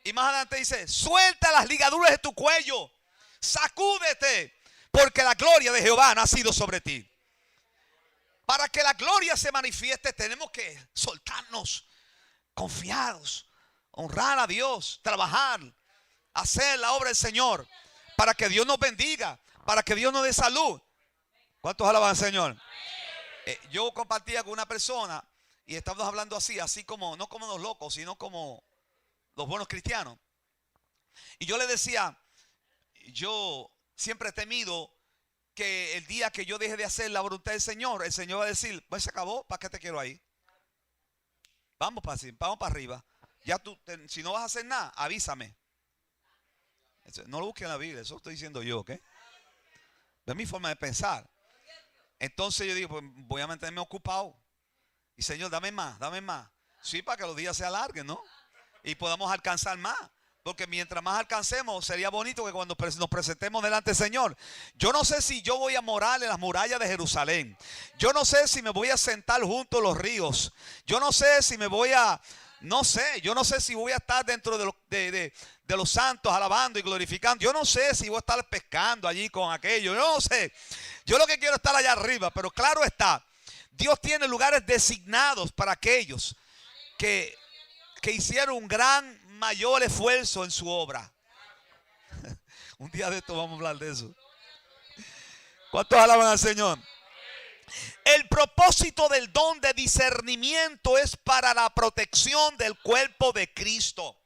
Y más adelante dice, suelta las ligaduras de tu cuello, sacúdete, porque la gloria de Jehová ha nacido sobre ti. Para que la gloria se manifieste tenemos que soltarnos, confiados, honrar a Dios, trabajar, hacer la obra del Señor, para que Dios nos bendiga, para que Dios nos dé salud. ¿Cuántos alaban al Señor? Yo compartía con una persona y estábamos hablando así como, no como los locos, sino como los buenos cristianos. Y yo le decía, yo siempre he temido que el día que yo deje de hacer la voluntad del Señor, el Señor va a decir, pues se acabó, ¿para qué te quiero ahí? Vamos para arriba. Ya tú, si no vas a hacer nada, avísame. No lo busques en la Biblia, eso estoy diciendo yo, ¿ok? Es mi forma de pensar. Entonces yo digo, pues voy a mantenerme ocupado. Y Señor, dame más, dame más. Sí, para que los días se alarguen, ¿no? Y podamos alcanzar más. Porque mientras más alcancemos, sería bonito que cuando nos presentemos delante del Señor, yo no sé si yo voy a morar en las murallas de Jerusalén. Yo no sé si me voy a sentar junto a los ríos. Yo no sé si me voy a... No sé, yo no sé si voy a estar dentro de los santos alabando y glorificando. Yo no sé si voy a estar pescando allí con aquello. Yo no sé. Yo lo que quiero es estar allá arriba. Pero claro está, Dios tiene lugares designados para aquellos que hicieron un gran, mayor esfuerzo en su obra. Un día de esto vamos a hablar de eso. ¿Cuántos alaban al Señor? El propósito del don de discernimiento es para la protección del cuerpo de Cristo.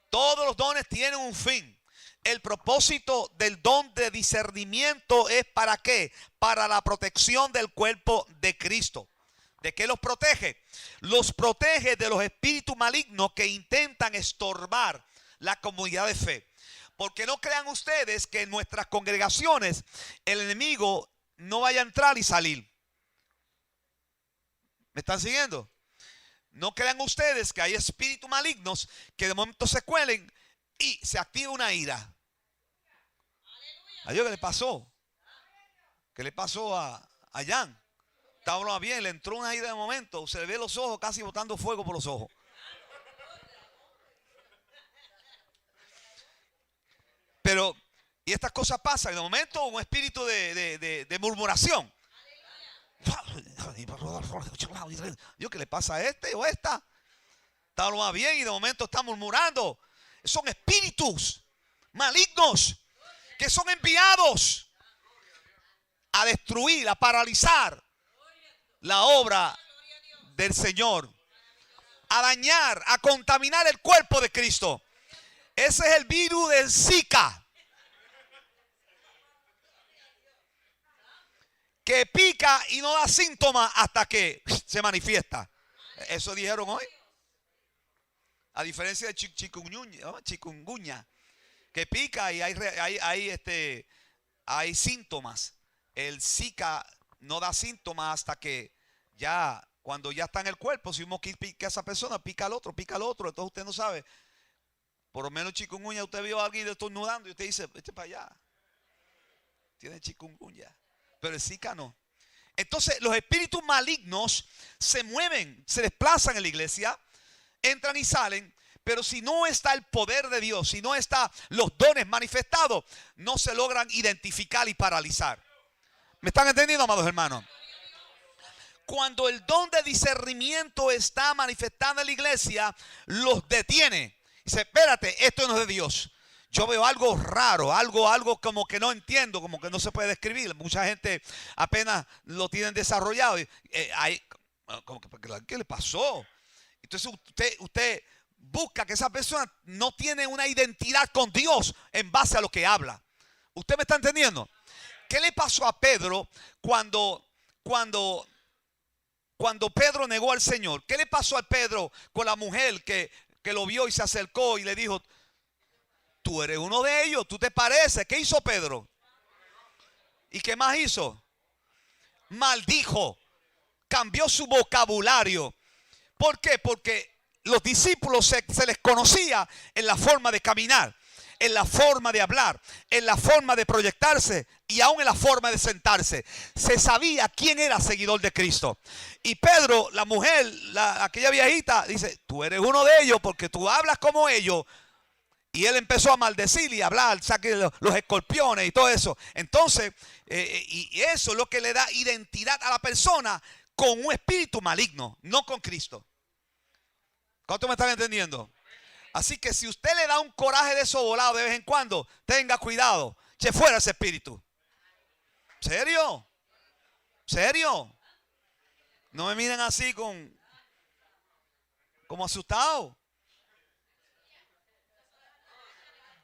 Todos los dones tienen un fin. El propósito del don de discernimiento es ¿para qué? Para la protección del cuerpo de Cristo. ¿De qué los protege? Los protege de los espíritus malignos que intentan estorbar la comunidad de fe. Porque no crean ustedes que en nuestras congregaciones el enemigo no vaya a entrar y salir. ¿Me están siguiendo? No crean ustedes que hay espíritus malignos que de momento se cuelen y se activa una ira. ¿A Dios qué le pasó? ¿Qué le pasó a Jan? Estaba bien, le entró una ira de momento. Se le ve los ojos casi botando fuego por los ojos. Pero, y estas cosas pasan. De momento un espíritu de murmuración. Dios, ¿qué le pasa a este o a esta? Está lo más bien y de momento está murmurando. Son espíritus malignos que son enviados a destruir, a paralizar la obra del Señor, a dañar, a contaminar el cuerpo de Cristo. Ese es el virus del Zika, que pica y no da síntomas hasta que se manifiesta. Eso dijeron hoy. A diferencia de chikungunya, que pica y hay síntomas. El Zika no da síntomas hasta que ya, cuando ya está en el cuerpo, si un mosquito pica a esa persona, pica al otro. Entonces usted no sabe. Por lo menos chikungunya, usted vio a alguien estornudando y usted dice, vete para allá. Tiene chikungunya. Pero el Zika no. Entonces los espíritus malignos se mueven, se desplazan en la iglesia, entran y salen, pero si no está el poder de Dios, si no están los dones manifestados, no se logran identificar y paralizar. ¿Me están entendiendo, amados hermanos? Cuando el don de discernimiento está manifestado en la iglesia, los detiene. Dice, espérate, esto no es de Dios. Yo veo algo raro, algo como que no entiendo, como que no se puede describir. Mucha gente apenas lo tienen desarrollado. ¿Qué le pasó? Entonces usted busca que esa persona no tiene una identidad con Dios en base a lo que habla. ¿Usted me está entendiendo? ¿Qué le pasó a Pedro cuando Pedro negó al Señor? ¿Qué le pasó a Pedro con la mujer que lo vio y se acercó y le dijo, tú eres uno de ellos, tú te pareces? ¿Qué hizo Pedro? ¿Y qué más hizo? Maldijo, cambió su vocabulario. ¿Por qué? Porque los discípulos se les conocía en la forma de caminar, en la forma de hablar, en la forma de proyectarse y aún en la forma de sentarse. Se sabía quién era seguidor de Cristo. Y Pedro, la mujer, aquella viejita, dice, tú eres uno de ellos porque tú hablas como ellos. Y él empezó a maldecir y a hablar, saque los escorpiones y todo eso. Entonces, y eso es lo que le da identidad a la persona con un espíritu maligno, no con Cristo. ¿Cuánto me están entendiendo? Así que si usted le da un coraje de eso volado de vez en cuando, tenga cuidado, eche fuera ese espíritu. ¿Serio? ¿Serio? No me miren así como asustado.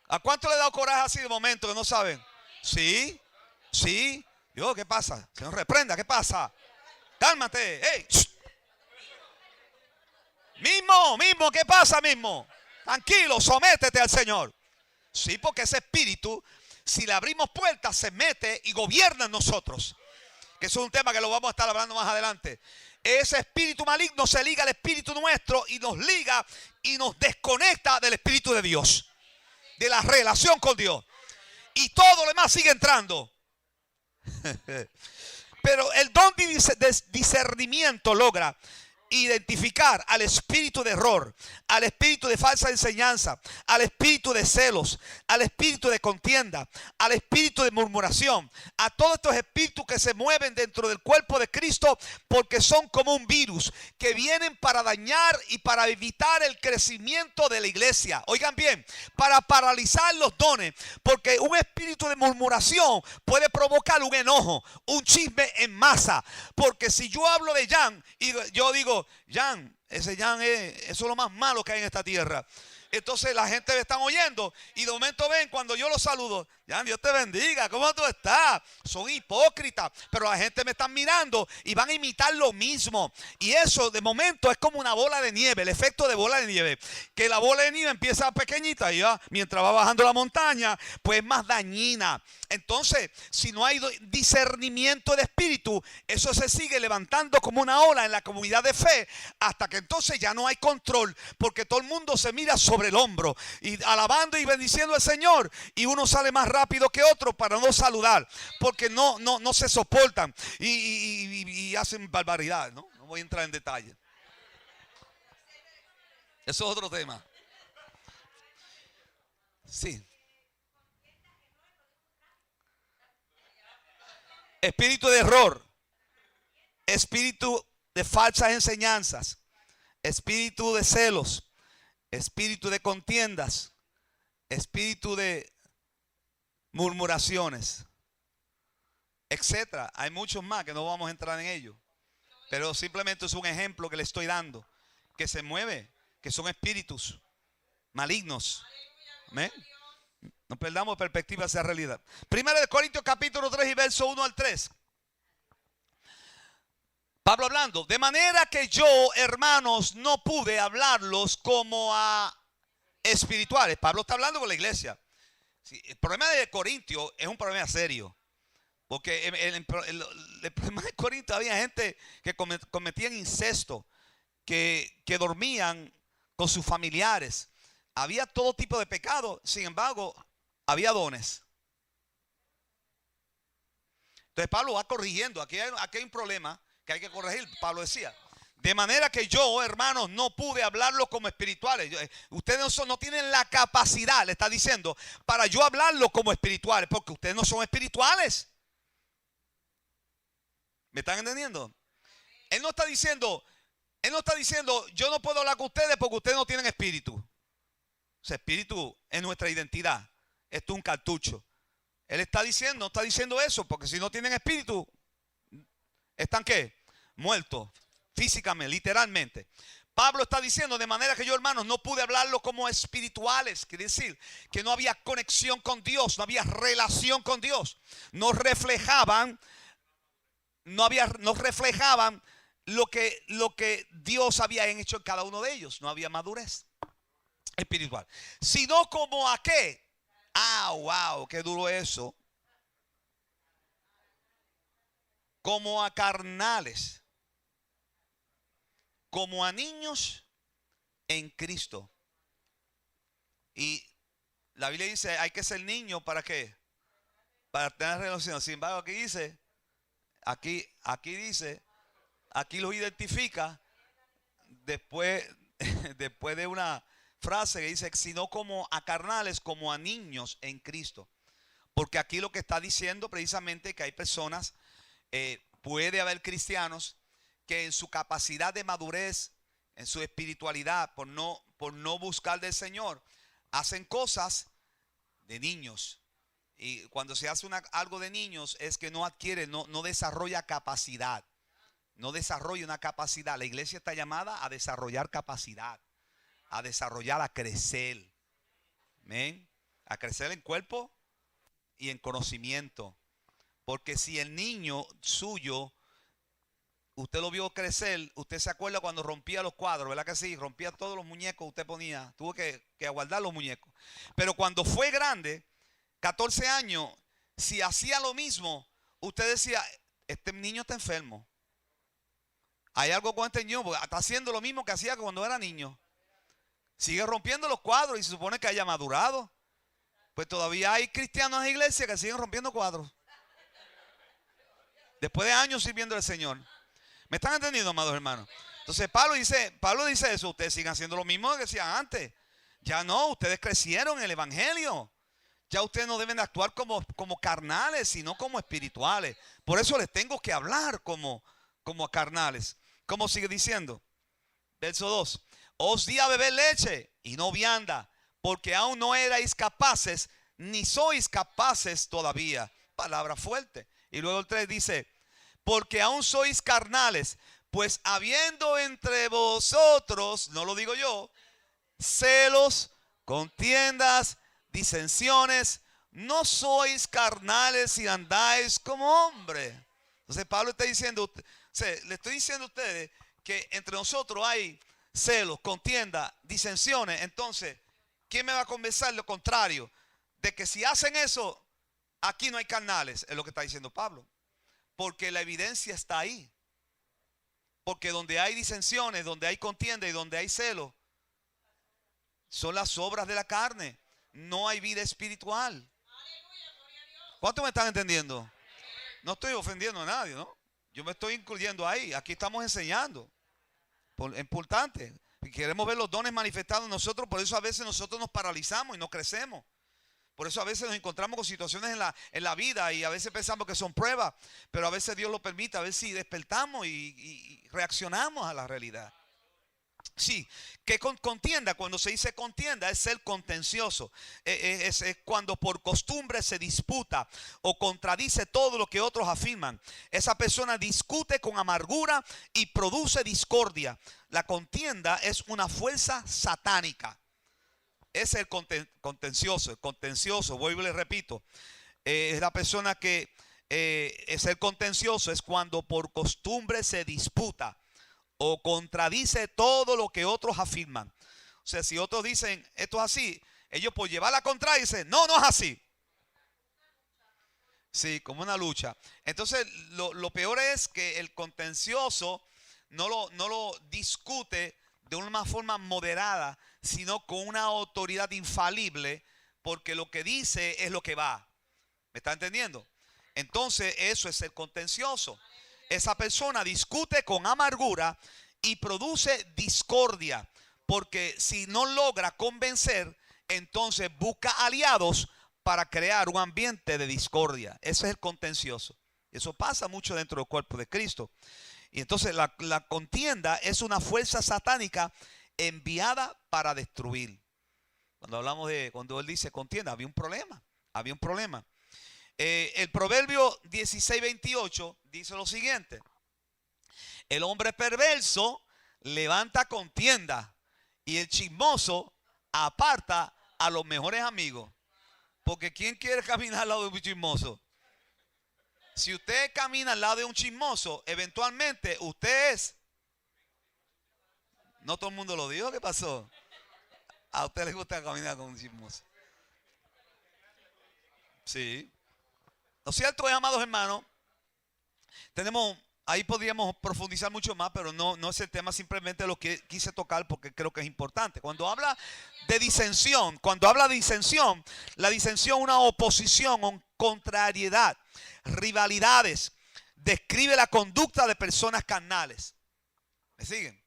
¿A cuánto le he dado coraje así de momento que no saben? Sí, sí. Dios, ¿qué pasa? Señor, reprenda, ¿qué pasa? Cálmate. Hey. Mismo, ¿qué pasa mismo? Tranquilo, sométete al Señor. Sí, porque ese espíritu, si le abrimos puertas, se mete y gobierna en nosotros. Que eso es un tema que lo vamos a estar hablando más adelante. Ese espíritu maligno se liga al espíritu nuestro y nos liga y nos desconecta del espíritu de Dios, de la relación con Dios. Y todo lo demás sigue entrando. Pero el don de discernimiento logra identificar al espíritu de error, al espíritu de falsa enseñanza, al espíritu de celos, al espíritu de contienda, al espíritu de murmuración, a todos estos espíritus que se mueven dentro del cuerpo de Cristo, porque son como un virus que vienen para dañar y para evitar el crecimiento de la iglesia. Oigan bien, para paralizar los dones, porque un espíritu de murmuración puede provocar un enojo, un chisme en masa. Porque si yo hablo de Jan y yo digo, Jan, ese Jan eso es lo más malo que hay en esta tierra. Entonces la gente me están oyendo y de momento ven cuando yo los saludo, Jan, Dios te bendiga, ¿cómo tú estás? Son hipócritas, pero la gente me está mirando y van a imitar lo mismo. Y eso de momento es como una bola de nieve, el efecto de bola de nieve. Que la bola de nieve empieza pequeñita y ya, mientras va bajando la montaña, pues es más dañina. Entonces, si no hay discernimiento de espíritu, eso se sigue levantando como una ola en la comunidad de fe, hasta que entonces ya no hay control, porque todo el mundo se mira sobre el hombro y alabando y bendiciendo al Señor, y uno sale más rápido que otro para no saludar, porque no se soportan y hacen barbaridad. No voy a entrar en detalle. Eso es otro tema. Sí. Espíritu de error, espíritu de falsas enseñanzas, espíritu de celos, espíritu de contiendas, espíritu de murmuraciones, etcétera. Hay muchos más que no vamos a entrar en ellos, pero simplemente es un ejemplo que le estoy dando, que se mueve, que son espíritus malignos. ¿Amén? No perdamos perspectiva hacia la realidad. Primera de Corintios capítulo 3 y verso 1 al 3. Pablo hablando, de manera que yo, hermanos, no pude hablarlos como a espirituales. Pablo está hablando con la iglesia. Sí, el problema de Corintios es un problema serio. Porque el problema de Corintios había gente que cometían incesto, que dormían con sus familiares. Había todo tipo de pecado, sin embargo, había dones. Entonces Pablo va corrigiendo. Aquí hay un problema que hay que corregir. Pablo decía, de manera que yo, hermanos, no pude hablarlo como espirituales. Ustedes no tienen la capacidad, le está diciendo, para yo hablarlo como espirituales, porque ustedes no son espirituales. ¿Me están entendiendo? Él no está diciendo, yo no puedo hablar con ustedes porque ustedes no tienen espíritu. O sea, espíritu es nuestra identidad. Esto es un cartucho. Él está diciendo, no está diciendo eso, porque si no tienen espíritu, ¿están qué? Muertos, físicamente, literalmente. Pablo está diciendo, de manera que yo, hermanos, no pude hablarlo como espirituales. Quiere decir que no había conexión con Dios, no había relación con Dios. No reflejaban lo que Dios había hecho en cada uno de ellos. No había madurez espiritual. Sino como a qué. Ah, wow, qué duro eso. Como a carnales. Como a niños en Cristo. Y la Biblia dice, hay que ser niño ¿para qué? Para tener relación. Sin embargo, aquí dice, aquí los identifica después de una frase que dice, sino como a carnales, como a niños en Cristo. Porque aquí lo que está diciendo precisamente que hay personas, puede haber cristianos que en su capacidad de madurez, en su espiritualidad, por no buscar del Señor, hacen cosas de niños. Y cuando se hace algo de niños es que no adquiere, no desarrolla capacidad. No desarrolla una capacidad. La iglesia está llamada a desarrollar capacidad, a desarrollar, a crecer. ¿Amén? A crecer en cuerpo y en conocimiento. Porque si el niño suyo, usted lo vio crecer, usted se acuerda cuando rompía los cuadros, ¿verdad que sí? Rompía todos los muñecos, usted ponía, tuvo que aguardar los muñecos. Pero cuando fue grande, 14 años, si hacía lo mismo, usted decía, este niño está enfermo. Hay algo con este niño, porque está haciendo lo mismo que hacía cuando era niño. Sigue rompiendo los cuadros y se supone que haya madurado. Pues todavía hay cristianos en la iglesia que siguen rompiendo cuadros. Después de años sirviendo al Señor. ¿Me están entendiendo, amados hermanos? Entonces Pablo dice eso. Ustedes siguen haciendo lo mismo que decían antes. Ya no, ustedes crecieron en el evangelio. Ya ustedes no deben actuar como carnales, sino como espirituales. Por eso les tengo que hablar como carnales. ¿Cómo sigue diciendo? Verso 2. Os di a beber leche y no vianda, porque aún no erais capaces, ni sois capaces todavía. Palabra fuerte. Y luego el 3 dice, porque aún sois carnales, pues habiendo entre vosotros, no lo digo yo, celos, contiendas, disensiones, no sois carnales y andáis como hombres. Entonces Pablo está diciendo, le estoy diciendo a ustedes que entre nosotros hay celos, contiendas, disensiones. Entonces, ¿quién me va a convencer lo contrario? De que si hacen eso, aquí no hay carnales, es lo que está diciendo Pablo. Porque la evidencia está ahí. Porque donde hay disensiones, donde hay contienda y donde hay celos, son las obras de la carne. No hay vida espiritual. ¿Cuántos me están entendiendo? No estoy ofendiendo a nadie, ¿no? Yo me estoy incluyendo ahí. Aquí estamos enseñando. Es importante. Queremos ver los dones manifestados en nosotros. Por eso a veces nosotros nos paralizamos y no crecemos. Por eso a veces nos encontramos con situaciones en la vida y a veces pensamos que son pruebas. Pero a veces Dios lo permite. A ver si despertamos y reaccionamos a la realidad. Sí, que contienda, cuando se dice contienda, es ser contencioso. Es cuando por costumbre se disputa o contradice todo lo que otros afirman. Esa persona discute con amargura y produce discordia. La contienda es una fuerza satánica. Es el contencioso, vuelvo y le repito. Es la persona que es el contencioso, es cuando por costumbre se disputa o contradice todo lo que otros afirman. O sea, si otros dicen esto es así, ellos por llevar la contraria dicen no, no es así. Sí, como una lucha. Entonces lo peor es que el contencioso no lo discute de una forma moderada, sino con una autoridad infalible, porque lo que dice es lo que va. ¿Me está entendiendo? Entonces eso es el contencioso. Esa persona discute con amargura y produce discordia, porque si no logra convencer, entonces busca aliados para crear un ambiente de discordia. Ese es el contencioso. Eso pasa mucho dentro del cuerpo de Cristo. Y entonces la contienda es una fuerza satánica enviada para destruir. Cuando él dice contienda, había un problema. Había un problema. El Proverbio 16:28 dice lo siguiente: el hombre perverso levanta contienda y el chismoso aparta a los mejores amigos. Porque ¿quién quiere caminar al lado de un chismoso? Si usted camina al lado de un chismoso, eventualmente usted es. No todo el mundo lo dijo. ¿Qué pasó? A usted le gusta caminar con un chismoso. Sí. ¿No es cierto, amados hermanos? Ahí podríamos profundizar mucho más, pero no es el tema, simplemente lo que quise tocar porque creo que es importante. Cuando habla de disensión, la disensión es una oposición o contrariedad, rivalidades, describe la conducta de personas carnales. ¿Me siguen?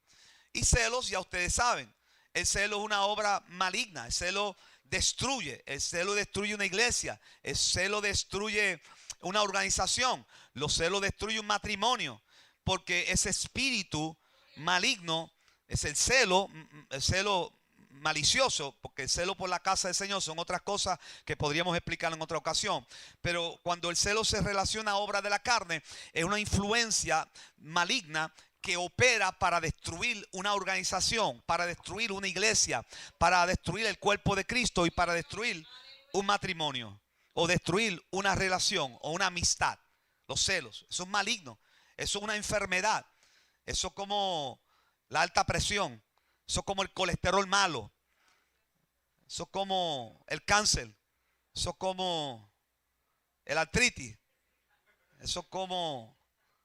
Y celos, ya ustedes saben, el celo es una obra maligna, el celo destruye una iglesia, el celo destruye una organización, los celos destruyen un matrimonio, porque ese espíritu maligno es el celo malicioso, porque el celo por la casa del Señor son otras cosas que podríamos explicar en otra ocasión. Pero cuando el celo se relaciona a obra de la carne, es una influencia maligna que opera para destruir una organización, para destruir una iglesia, para destruir el cuerpo de Cristo y para destruir un matrimonio o destruir una relación o una amistad. Los celos, eso es maligno, eso es una enfermedad, eso es como la alta presión, eso es como el colesterol malo, eso es como el cáncer, eso es como el artritis, eso es como,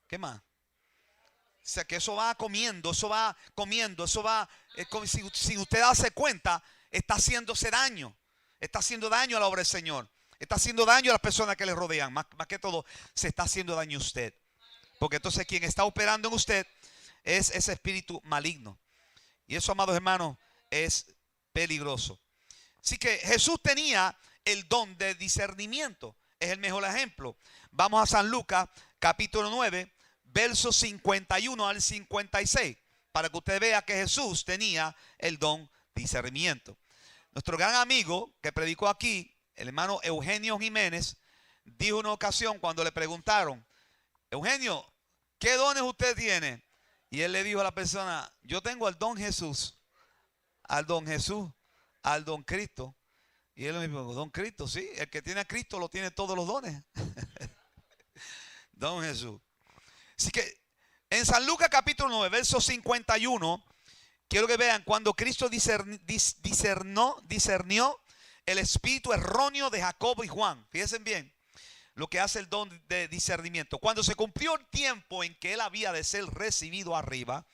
¿qué más? O sea, que eso va comiendo, eso va, como si usted hace cuenta, está haciéndose daño, está haciendo daño a la obra del Señor, está haciendo daño a las personas que le rodean, más que todo, se está haciendo daño a usted. Porque entonces quien está operando en usted es ese espíritu maligno. Y eso, amados hermanos, es peligroso. Así que Jesús tenía el don de discernimiento, es el mejor ejemplo. Vamos a San Lucas, capítulo 9. Versos 51 al 56, para que usted vea que Jesús tenía el don de discernimiento. Nuestro gran amigo que predicó aquí, el hermano Eugenio Jiménez, dijo una ocasión cuando le preguntaron: Eugenio, ¿qué dones usted tiene? Y él le dijo a la persona: yo tengo al don Jesús, al don Cristo. Y él le dijo: don Cristo, sí, el que tiene a Cristo lo tiene todos los dones. Don Jesús. Así que en San Lucas capítulo 9, verso 51, quiero que vean cuando Cristo discernió el espíritu erróneo de Jacobo y Juan. Fíjense bien lo que hace el don de discernimiento. Cuando se cumplió el tiempo en que él había de ser recibido arriba,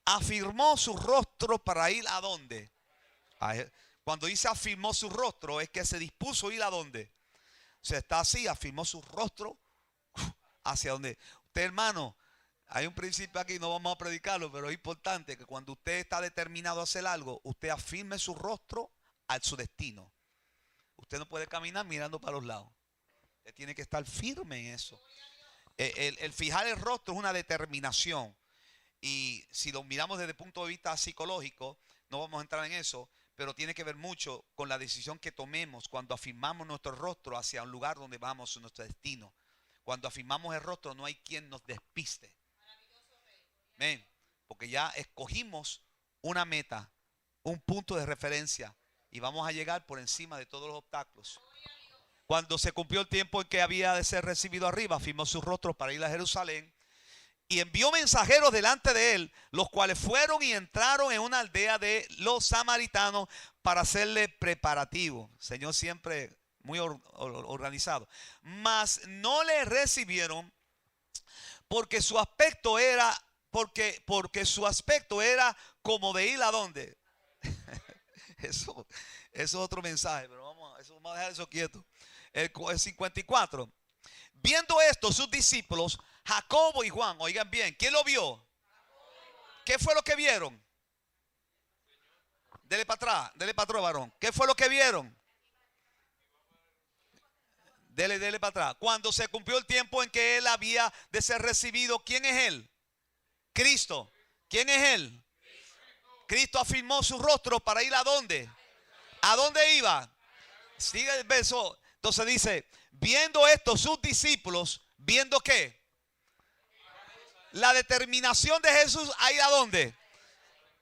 afirmó su rostro para ir ¿a dónde? Cuando dice afirmó su rostro, es que se dispuso a ir ¿a dónde? O sea, está así, afirmó su rostro hacia donde. Usted, hermano, hay un principio aquí, no vamos a predicarlo, pero es importante que cuando usted está determinado a hacer algo, usted afirme su rostro a su destino. Usted no puede caminar mirando para los lados. Usted tiene que estar firme en eso. El fijar el rostro es una determinación. Y si lo miramos desde el punto de vista psicológico, no vamos a entrar en eso, pero tiene que ver mucho con la decisión que tomemos cuando afirmamos nuestro rostro hacia un lugar donde vamos, nuestro destino. Cuando afirmamos el rostro no hay quien nos despiste. Amén. Porque ya escogimos una meta, un punto de referencia y vamos a llegar por encima de todos los obstáculos. Cuando se cumplió el tiempo en que había de ser recibido arriba, afirmó su rostro para ir a Jerusalén y envió mensajeros delante de él, los cuales fueron y entraron en una aldea de los samaritanos para hacerle preparativo. Señor siempre muy organizado. Mas no le recibieron porque su aspecto era su aspecto era como de ir a dónde. Eso es otro mensaje, pero vamos a dejar eso quieto. El 54. Viendo esto, sus discípulos, Jacobo y Juan, oigan bien, ¿quién lo vio? ¿Qué fue lo que vieron? Dele para atrás, varón. ¿Qué fue lo que vieron? Dele para atrás. Cuando se cumplió el tiempo en que él había de ser recibido, ¿quién es él? Cristo. ¿Quién es él? Cristo afirmó su rostro para ir ¿a dónde? ¿A dónde iba? Sigue el verso. Entonces dice, viendo esto sus discípulos, ¿viendo qué? La determinación de Jesús a ir ¿a dónde?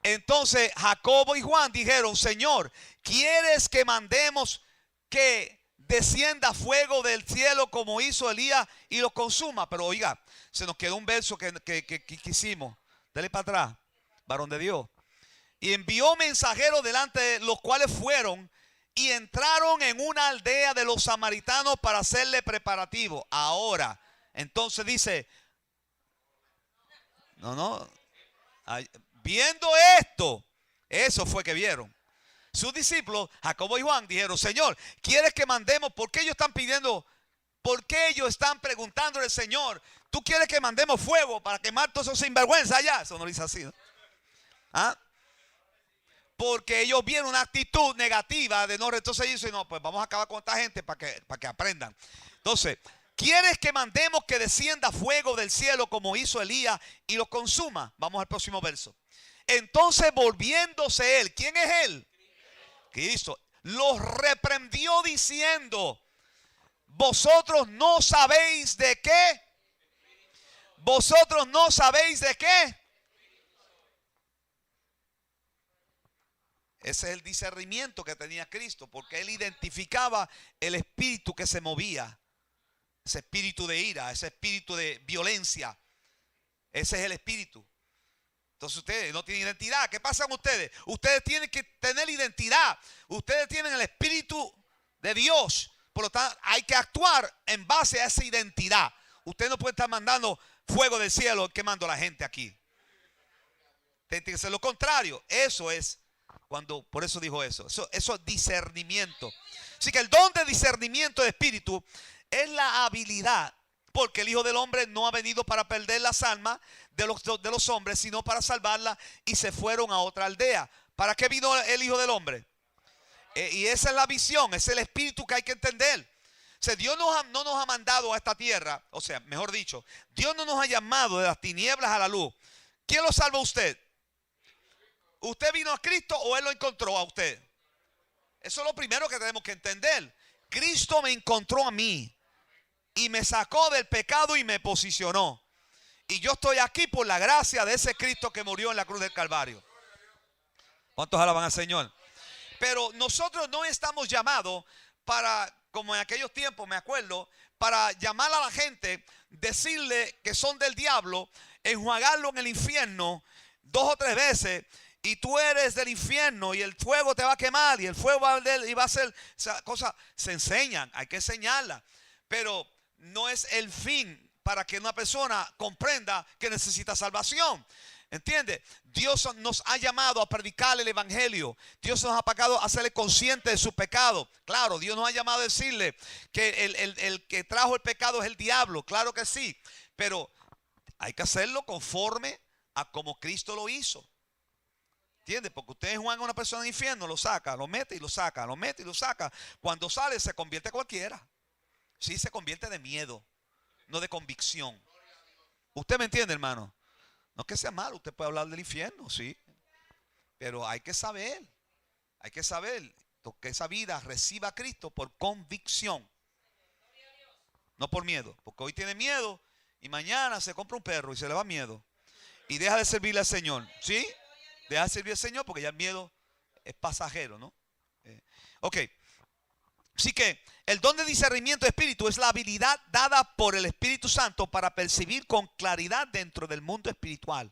Entonces Jacobo y Juan dijeron: Señor, ¿quieres que mandemos que descienda fuego del cielo como hizo Elías y lo consuma? Pero oiga, se nos quedó un verso que quisimos. Dale para atrás, varón de Dios. Y envió mensajeros delante de los cuales fueron y entraron en una aldea de los samaritanos para hacerle preparativo. Ahora, entonces dice, no, viendo esto, eso fue que vieron. Sus discípulos, Jacobo y Juan, dijeron: Señor, ¿quieres que mandemos? ¿Por qué ellos están pidiendo? ¿Por qué ellos están preguntándole al Señor: ¿tú quieres que mandemos fuego para quemar todos esos sinvergüenza allá? Eso no lo dice así, ¿no? ¿Ah? Porque ellos vieron una actitud negativa de no. Entonces ellos dicen: no, pues vamos a acabar con esta gente para que aprendan. Entonces, ¿quieres que mandemos que descienda fuego del cielo como hizo Elías y lo consuma? Vamos al próximo verso. Entonces, volviéndose él, ¿quién es él? Cristo. Los reprendió diciendo: vosotros no sabéis de qué. Vosotros no sabéis de qué. Ese es el discernimiento que tenía Cristo, porque él identificaba el espíritu que se movía. Ese espíritu de ira, ese espíritu de violencia. Ese es el espíritu. Entonces ustedes no tienen identidad. ¿Qué pasa con ustedes? Ustedes tienen que tener identidad. Ustedes tienen el espíritu de Dios. Por lo tanto, hay que actuar en base a esa identidad. Usted no puede estar mandando fuego del cielo quemando a la gente aquí. Tiene que ser lo contrario. Eso es cuando, por eso dijo eso. Eso es discernimiento. Así que el don de discernimiento de espíritu es la habilidad, porque el Hijo del Hombre no ha venido para perder las almas de los hombres, sino para salvarlas, y se fueron a otra aldea. ¿Para qué vino el Hijo del Hombre? Y esa es la visión, es el espíritu que hay que entender. O sea, Dios no nos ha mandado a esta tierra, o sea, mejor dicho, Dios no nos ha llamado de las tinieblas a la luz. ¿Quién lo salva a usted? ¿Usted vino a Cristo o Él lo encontró a usted? Eso es lo primero que tenemos que entender. Cristo me encontró a mí y me sacó del pecado y me posicionó. Y yo estoy aquí por la gracia de ese Cristo que murió en la cruz del Calvario. ¿Cuántos alaban al Señor? Pero nosotros no estamos llamados para, como en aquellos tiempos me acuerdo, para llamar a la gente, decirle que son del diablo, enjuagarlo en el infierno 2 o 3 veces, y tú eres del infierno y el fuego te va a quemar y el fuego va a ser cosas. Se enseñan, hay que enseñarlas, pero no es el fin para que una persona comprenda que necesita salvación. ¿Entiende? Dios nos ha llamado a predicar el evangelio. Dios nos ha pagado a hacerle consciente de su pecado. Claro, Dios nos ha llamado a decirle que el que trajo el pecado es el diablo. Claro que sí, pero hay que hacerlo conforme a como Cristo lo hizo. ¿Entiende? Porque ustedes juegan a una persona en el infierno, lo saca, lo mete y lo saca, lo mete y lo saca. Cuando sale se convierte cualquiera. Sí, se convierte de miedo, no de convicción. ¿Usted me entiende, hermano? No es que sea malo, usted puede hablar del infierno, sí. Pero hay que saber que esa vida reciba a Cristo por convicción. No por miedo, porque hoy tiene miedo y mañana se compra un perro y se le va miedo. Y deja de servirle al Señor, ¿sí? Deja de servir al Señor porque ya el miedo es pasajero, ¿no? Ok. Así que el don de discernimiento de espíritu es la habilidad dada por el Espíritu Santo para percibir con claridad dentro del mundo espiritual.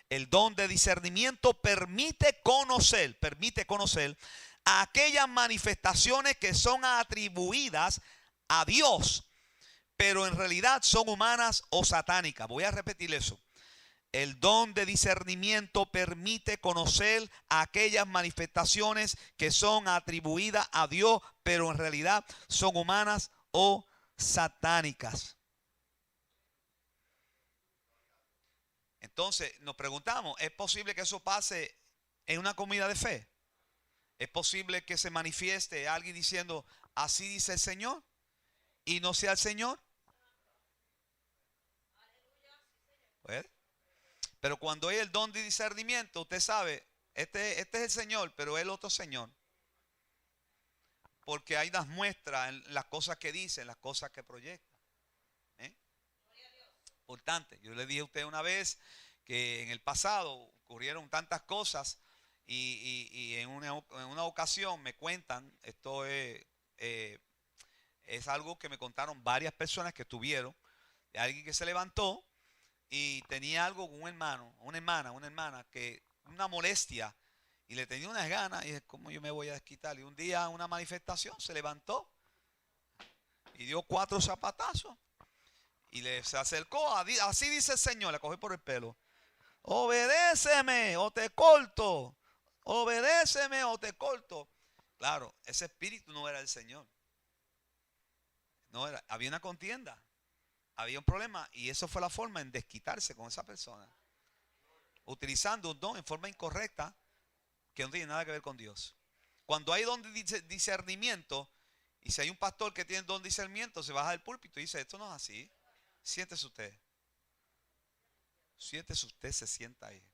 El don de discernimiento permite conocer aquellas manifestaciones que son atribuidas a Dios, pero en realidad son humanas o satánicas. Voy a repetir eso. El don de discernimiento permite conocer aquellas manifestaciones que son atribuidas a Dios, pero en realidad son humanas o satánicas. Entonces nos preguntamos, ¿es posible que eso pase en una comunidad de fe? ¿Es posible que se manifieste alguien diciendo, así dice el Señor, y no sea el Señor? Pues, pero cuando hay el don de discernimiento, usted sabe, este es el Señor, pero es el otro Señor. Porque hay unas muestras en las cosas que dicen, las cosas que proyectan. Importante. Yo le dije a usted una vez que en el pasado ocurrieron tantas cosas y en una ocasión me cuentan, esto es algo que me contaron varias personas que tuvieron, de alguien que se levantó y tenía algo con un hermano, una hermana, que una molestia y le tenía unas ganas y dije, ¿cómo yo me voy a desquitar? Y un día una manifestación se levantó y dio 4 zapatazos y se acercó, así dice el Señor, la cogió por el pelo. Obedéceme o te corto, obedéceme o te corto. Claro, ese espíritu no era el Señor. No era, había una contienda. Había un problema y eso fue la forma en desquitarse con esa persona. Utilizando un don en forma incorrecta que no tiene nada que ver con Dios. Cuando hay don de discernimiento y si hay un pastor que tiene don de discernimiento, se baja del púlpito y dice, esto no es así. Siéntese usted. Siéntese usted, se sienta ahí.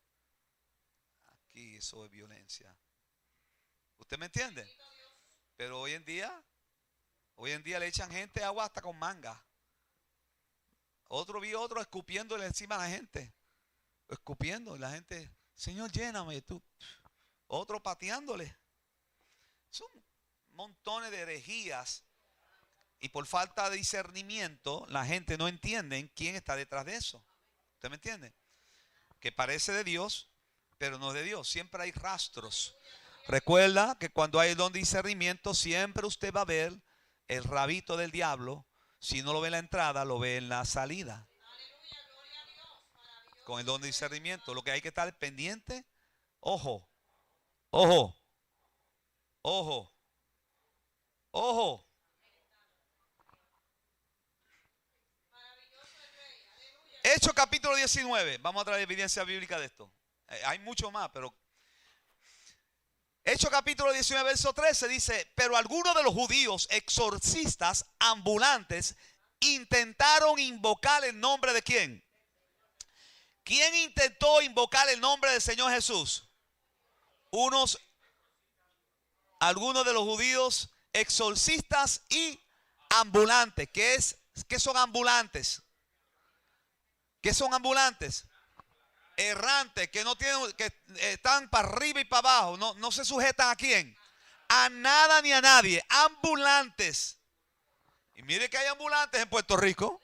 Aquí eso es violencia. ¿Usted me entiende? Pero hoy en día le echan gente agua hasta con manga. Otro escupiéndole encima a la gente. Escupiendo. Y la gente, Señor, lléname. Y tú, otro pateándole. Son montones de herejías. Y por falta de discernimiento, la gente no entiende quién está detrás de eso. ¿Usted me entiende? Que parece de Dios, pero no es de Dios. Siempre hay rastros. Recuerda que cuando hay don de discernimiento, siempre usted va a ver el rabito del diablo. Si no lo ve en la entrada, lo ve en la salida. Con el don de discernimiento, lo que hay que estar pendiente, ojo, ojo, ojo, ojo. Hechos capítulo 19, vamos a traer evidencia bíblica de esto. Hay mucho más, pero Hechos capítulo 19, verso 13 dice, pero algunos de los judíos exorcistas ambulantes intentaron invocar el nombre de ¿quién? ¿Quién intentó invocar el nombre del Señor Jesús? Algunos de los judíos exorcistas y ambulantes. ¿Qué son ambulantes? ¿Qué son ambulantes? Errantes, que no tienen, que están para arriba y para abajo, no se sujetan a quién, a nada ni a nadie, ambulantes. Y mire que hay ambulantes en Puerto Rico.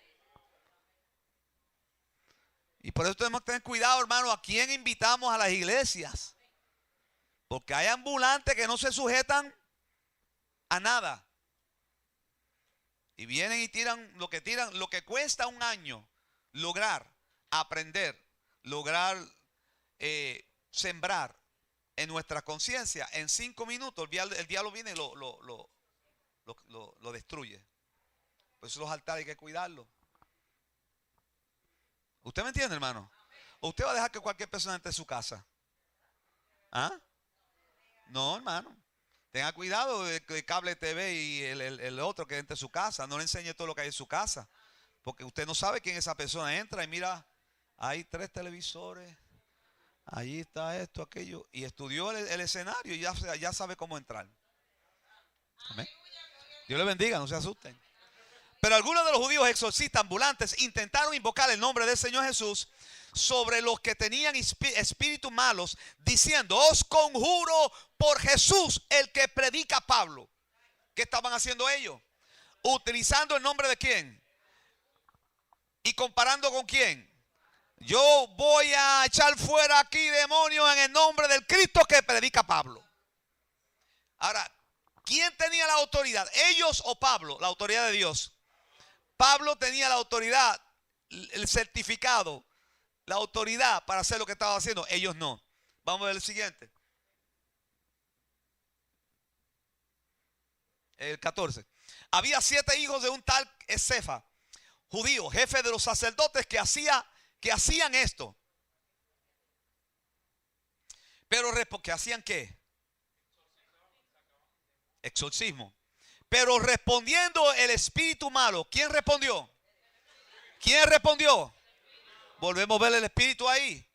Y por eso tenemos que tener cuidado, hermano, a quién invitamos a las iglesias. Porque hay ambulantes que no se sujetan a nada. Y vienen y tiran, lo que cuesta un año lograr, aprender, lograr sembrar en nuestra conciencia, en 5 minutos el diablo viene y lo destruye. Por eso los altares hay que cuidarlos. ¿Usted me entiende, hermano? ¿O usted va a dejar que cualquier persona entre en su casa? ¿Ah? No, hermano. Tenga cuidado del cable TV y el otro que entre en su casa. No le enseñe todo lo que hay en su casa. Porque usted no sabe quién esa persona entra y mira, hay 3 televisores. Allí está esto, aquello. Y estudió el escenario y ya sabe cómo entrar. Amén. Dios le bendiga, no se asusten. Pero algunos de los judíos exorcistas ambulantes intentaron invocar el nombre del Señor Jesús sobre los que tenían espíritus malos, diciendo, os conjuro por Jesús, el que predica Pablo. ¿Qué estaban haciendo ellos? Utilizando el nombre de quién. Y comparando con quién. Yo voy a echar fuera aquí demonios en el nombre del Cristo que predica Pablo. Ahora, ¿quién tenía la autoridad? ¿Ellos o Pablo? La autoridad de Dios. Pablo tenía la autoridad, el certificado, la autoridad para hacer lo que estaba haciendo. Ellos no. Vamos a ver el siguiente. El 14. Había 7 hijos de un tal Escefa, judío, jefe de los sacerdotes que hacían esto. Pero ¿que hacían qué? Exorcismo. Pero respondiendo el espíritu malo, ¿quién respondió? ¿Quién respondió? Volvemos a ver el espíritu ahí.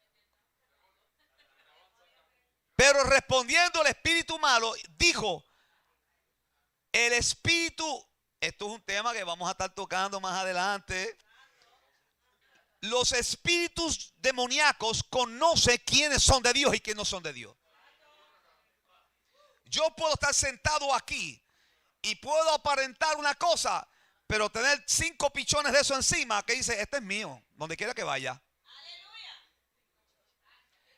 Pero respondiendo el espíritu malo, dijo, el espíritu, esto es un tema que vamos a estar tocando más adelante. Los espíritus demoníacos conocen quiénes son de Dios y quiénes no son de Dios. Yo puedo estar sentado aquí y puedo aparentar una cosa, pero tener 5 pichones de eso encima que dice, este es mío, donde quiera que vaya.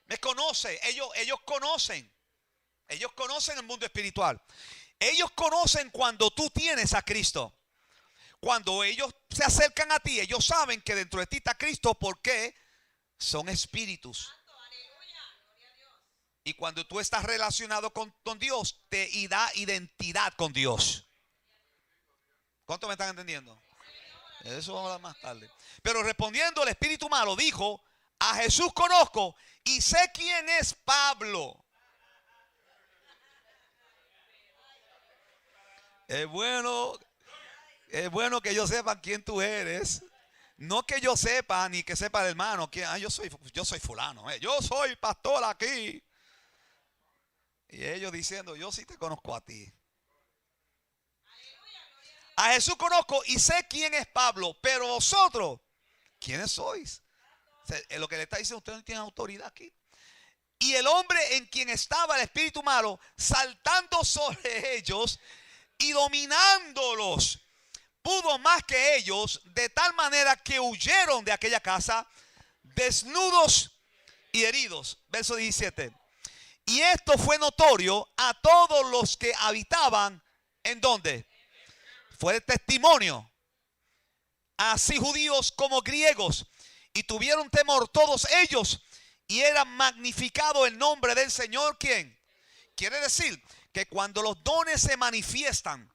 Me conoce, ellos conocen. Ellos conocen el mundo espiritual. Ellos conocen cuando tú tienes a Cristo. Cuando ellos se acercan a ti, ellos saben que dentro de ti está Cristo porque son espíritus. Y cuando tú estás relacionado con Dios, te da identidad con Dios. ¿Cuántos me están entendiendo? Eso vamos a hablar más tarde. Pero respondiendo, el espíritu malo dijo, a Jesús conozco y sé quién es Pablo. Es bueno que yo sepa quién tú eres. No que yo sepa, ni que sepa el hermano. Yo soy fulano. Yo soy pastor aquí. Y ellos diciendo, yo sí te conozco a ti. A Jesús conozco y sé quién es Pablo. Pero vosotros, ¿quiénes sois? O sea, lo que le está diciendo, usted no tiene autoridad aquí. Y el hombre en quien estaba el espíritu malo, saltando sobre ellos y dominándolos, pudo más que ellos, de tal manera que huyeron de aquella casa desnudos y heridos. Verso 17. Y esto fue notorio a todos los que habitaban ¿en dónde? Fue de testimonio, así judíos como griegos, y tuvieron temor todos ellos, y era magnificado el nombre del Señor. ¿Quién? Quiere decir que cuando los dones se manifiestan,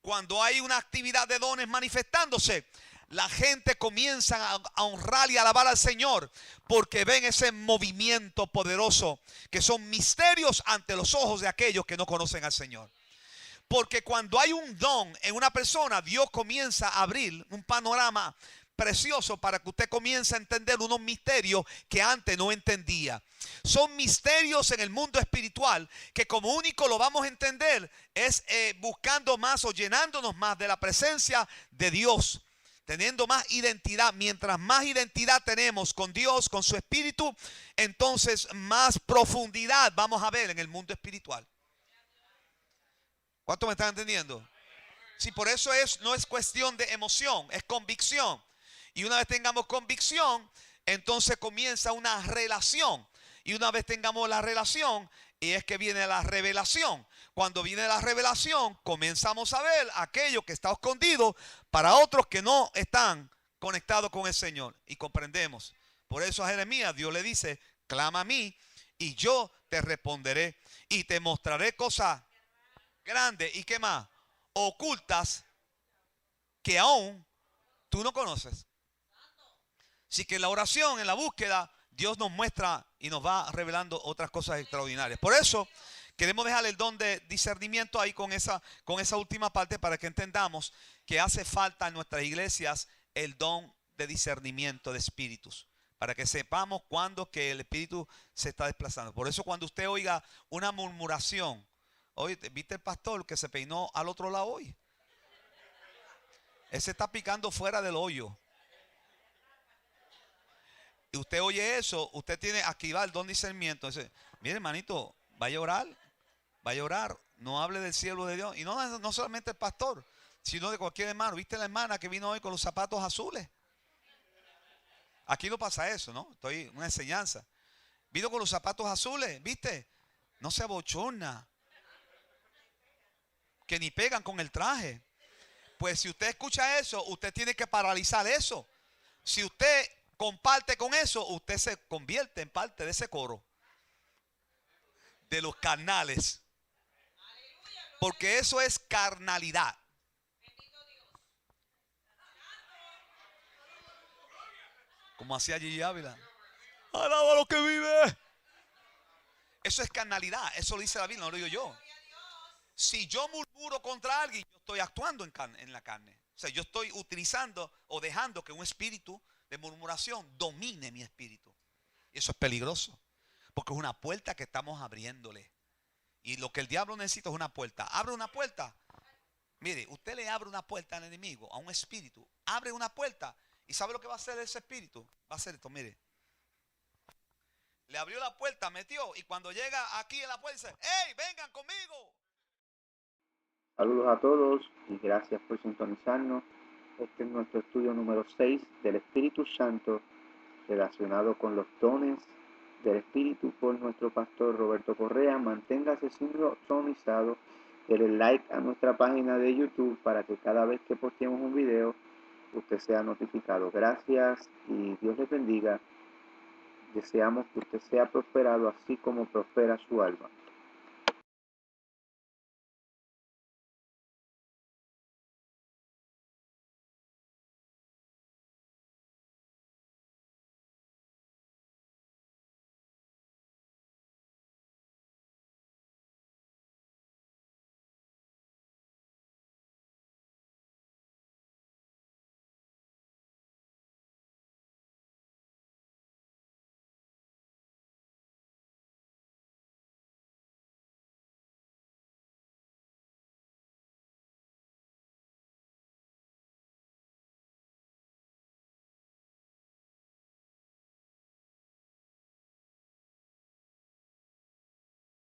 cuando hay una actividad de dones manifestándose, la gente comienza a honrar y alabar al Señor porque ven ese movimiento poderoso que son misterios ante los ojos de aquellos que no conocen al Señor. Porque cuando hay un don en una persona, Dios comienza a abrir un panorama precioso para que usted comience a entender unos misterios que antes no entendía. Son misterios en el mundo espiritual que como único lo vamos a entender es buscando más o llenándonos más de la presencia de Dios, teniendo más identidad. Mientras más identidad tenemos con Dios, con su espíritu, entonces más profundidad vamos a ver en el mundo espiritual. ¿Cuánto me están entendiendo? Sí, por eso no es cuestión de emoción, es convicción. Y una vez tengamos convicción, entonces comienza una relación. Y una vez tengamos la relación, y es que viene la revelación. Cuando viene la revelación, comenzamos a ver aquello que está escondido para otros que no están conectados con el Señor. Y comprendemos. Por eso a Jeremías Dios le dice, clama a mí y yo te responderé y te mostraré cosas grandes y ¿qué más? Ocultas que aún tú no conoces. Así que en la oración, en la búsqueda, Dios nos muestra y nos va revelando otras cosas extraordinarias. Por eso queremos dejar el don de discernimiento ahí con esa última parte para que entendamos que hace falta en nuestras iglesias el don de discernimiento de espíritus. Para que sepamos cuándo que el espíritu se está desplazando. Por eso cuando usted oiga una murmuración, hoy ¿viste el pastor que se peinó al otro lado hoy? Él se está picando fuera del hoyo. Y usted oye eso, usted tiene activar el don de discernimiento. Dice, mire hermanito, vaya a orar, no hable del cielo de Dios. Y no solamente el pastor, sino de cualquier hermano. ¿Viste la hermana que vino hoy con los zapatos azules? Aquí no pasa eso, ¿no? Estoy en una enseñanza. Vino con los zapatos azules, ¿viste? No se abochorna. Que ni pegan con el traje. Pues si usted escucha eso, usted tiene que paralizar eso. Si usted comparte con eso, usted se convierte en parte de ese coro de los carnales, porque eso es carnalidad. Como hacía Gigi Ávila, alaba a lo que vive. Eso es carnalidad, eso lo dice la Biblia, no lo digo yo. Si yo murmuro contra alguien, yo estoy actuando en la carne. O sea, yo estoy utilizando o dejando que un espíritu de murmuración domine mi espíritu. Y eso es peligroso, porque es una puerta que estamos abriéndole. Y lo que el diablo necesita es una puerta. Abre una puerta. Mire, usted le abre una puerta al enemigo, a un espíritu. Abre una puerta ¿Y sabe lo que va a hacer ese espíritu? Va a hacer esto, mire. Le abrió la puerta, metió, y cuando llega aquí en la puerta dice, ¡hey, vengan conmigo! Saludos a todos y gracias por sintonizarnos. Este es nuestro estudio número 6 del Espíritu Santo relacionado con los dones del Espíritu por nuestro pastor Roberto Correa. Manténgase sintonizado, denle like a nuestra página de YouTube para que cada vez que posteemos un video usted sea notificado. Gracias y Dios les bendiga. Deseamos que usted sea prosperado así como prospera su alma.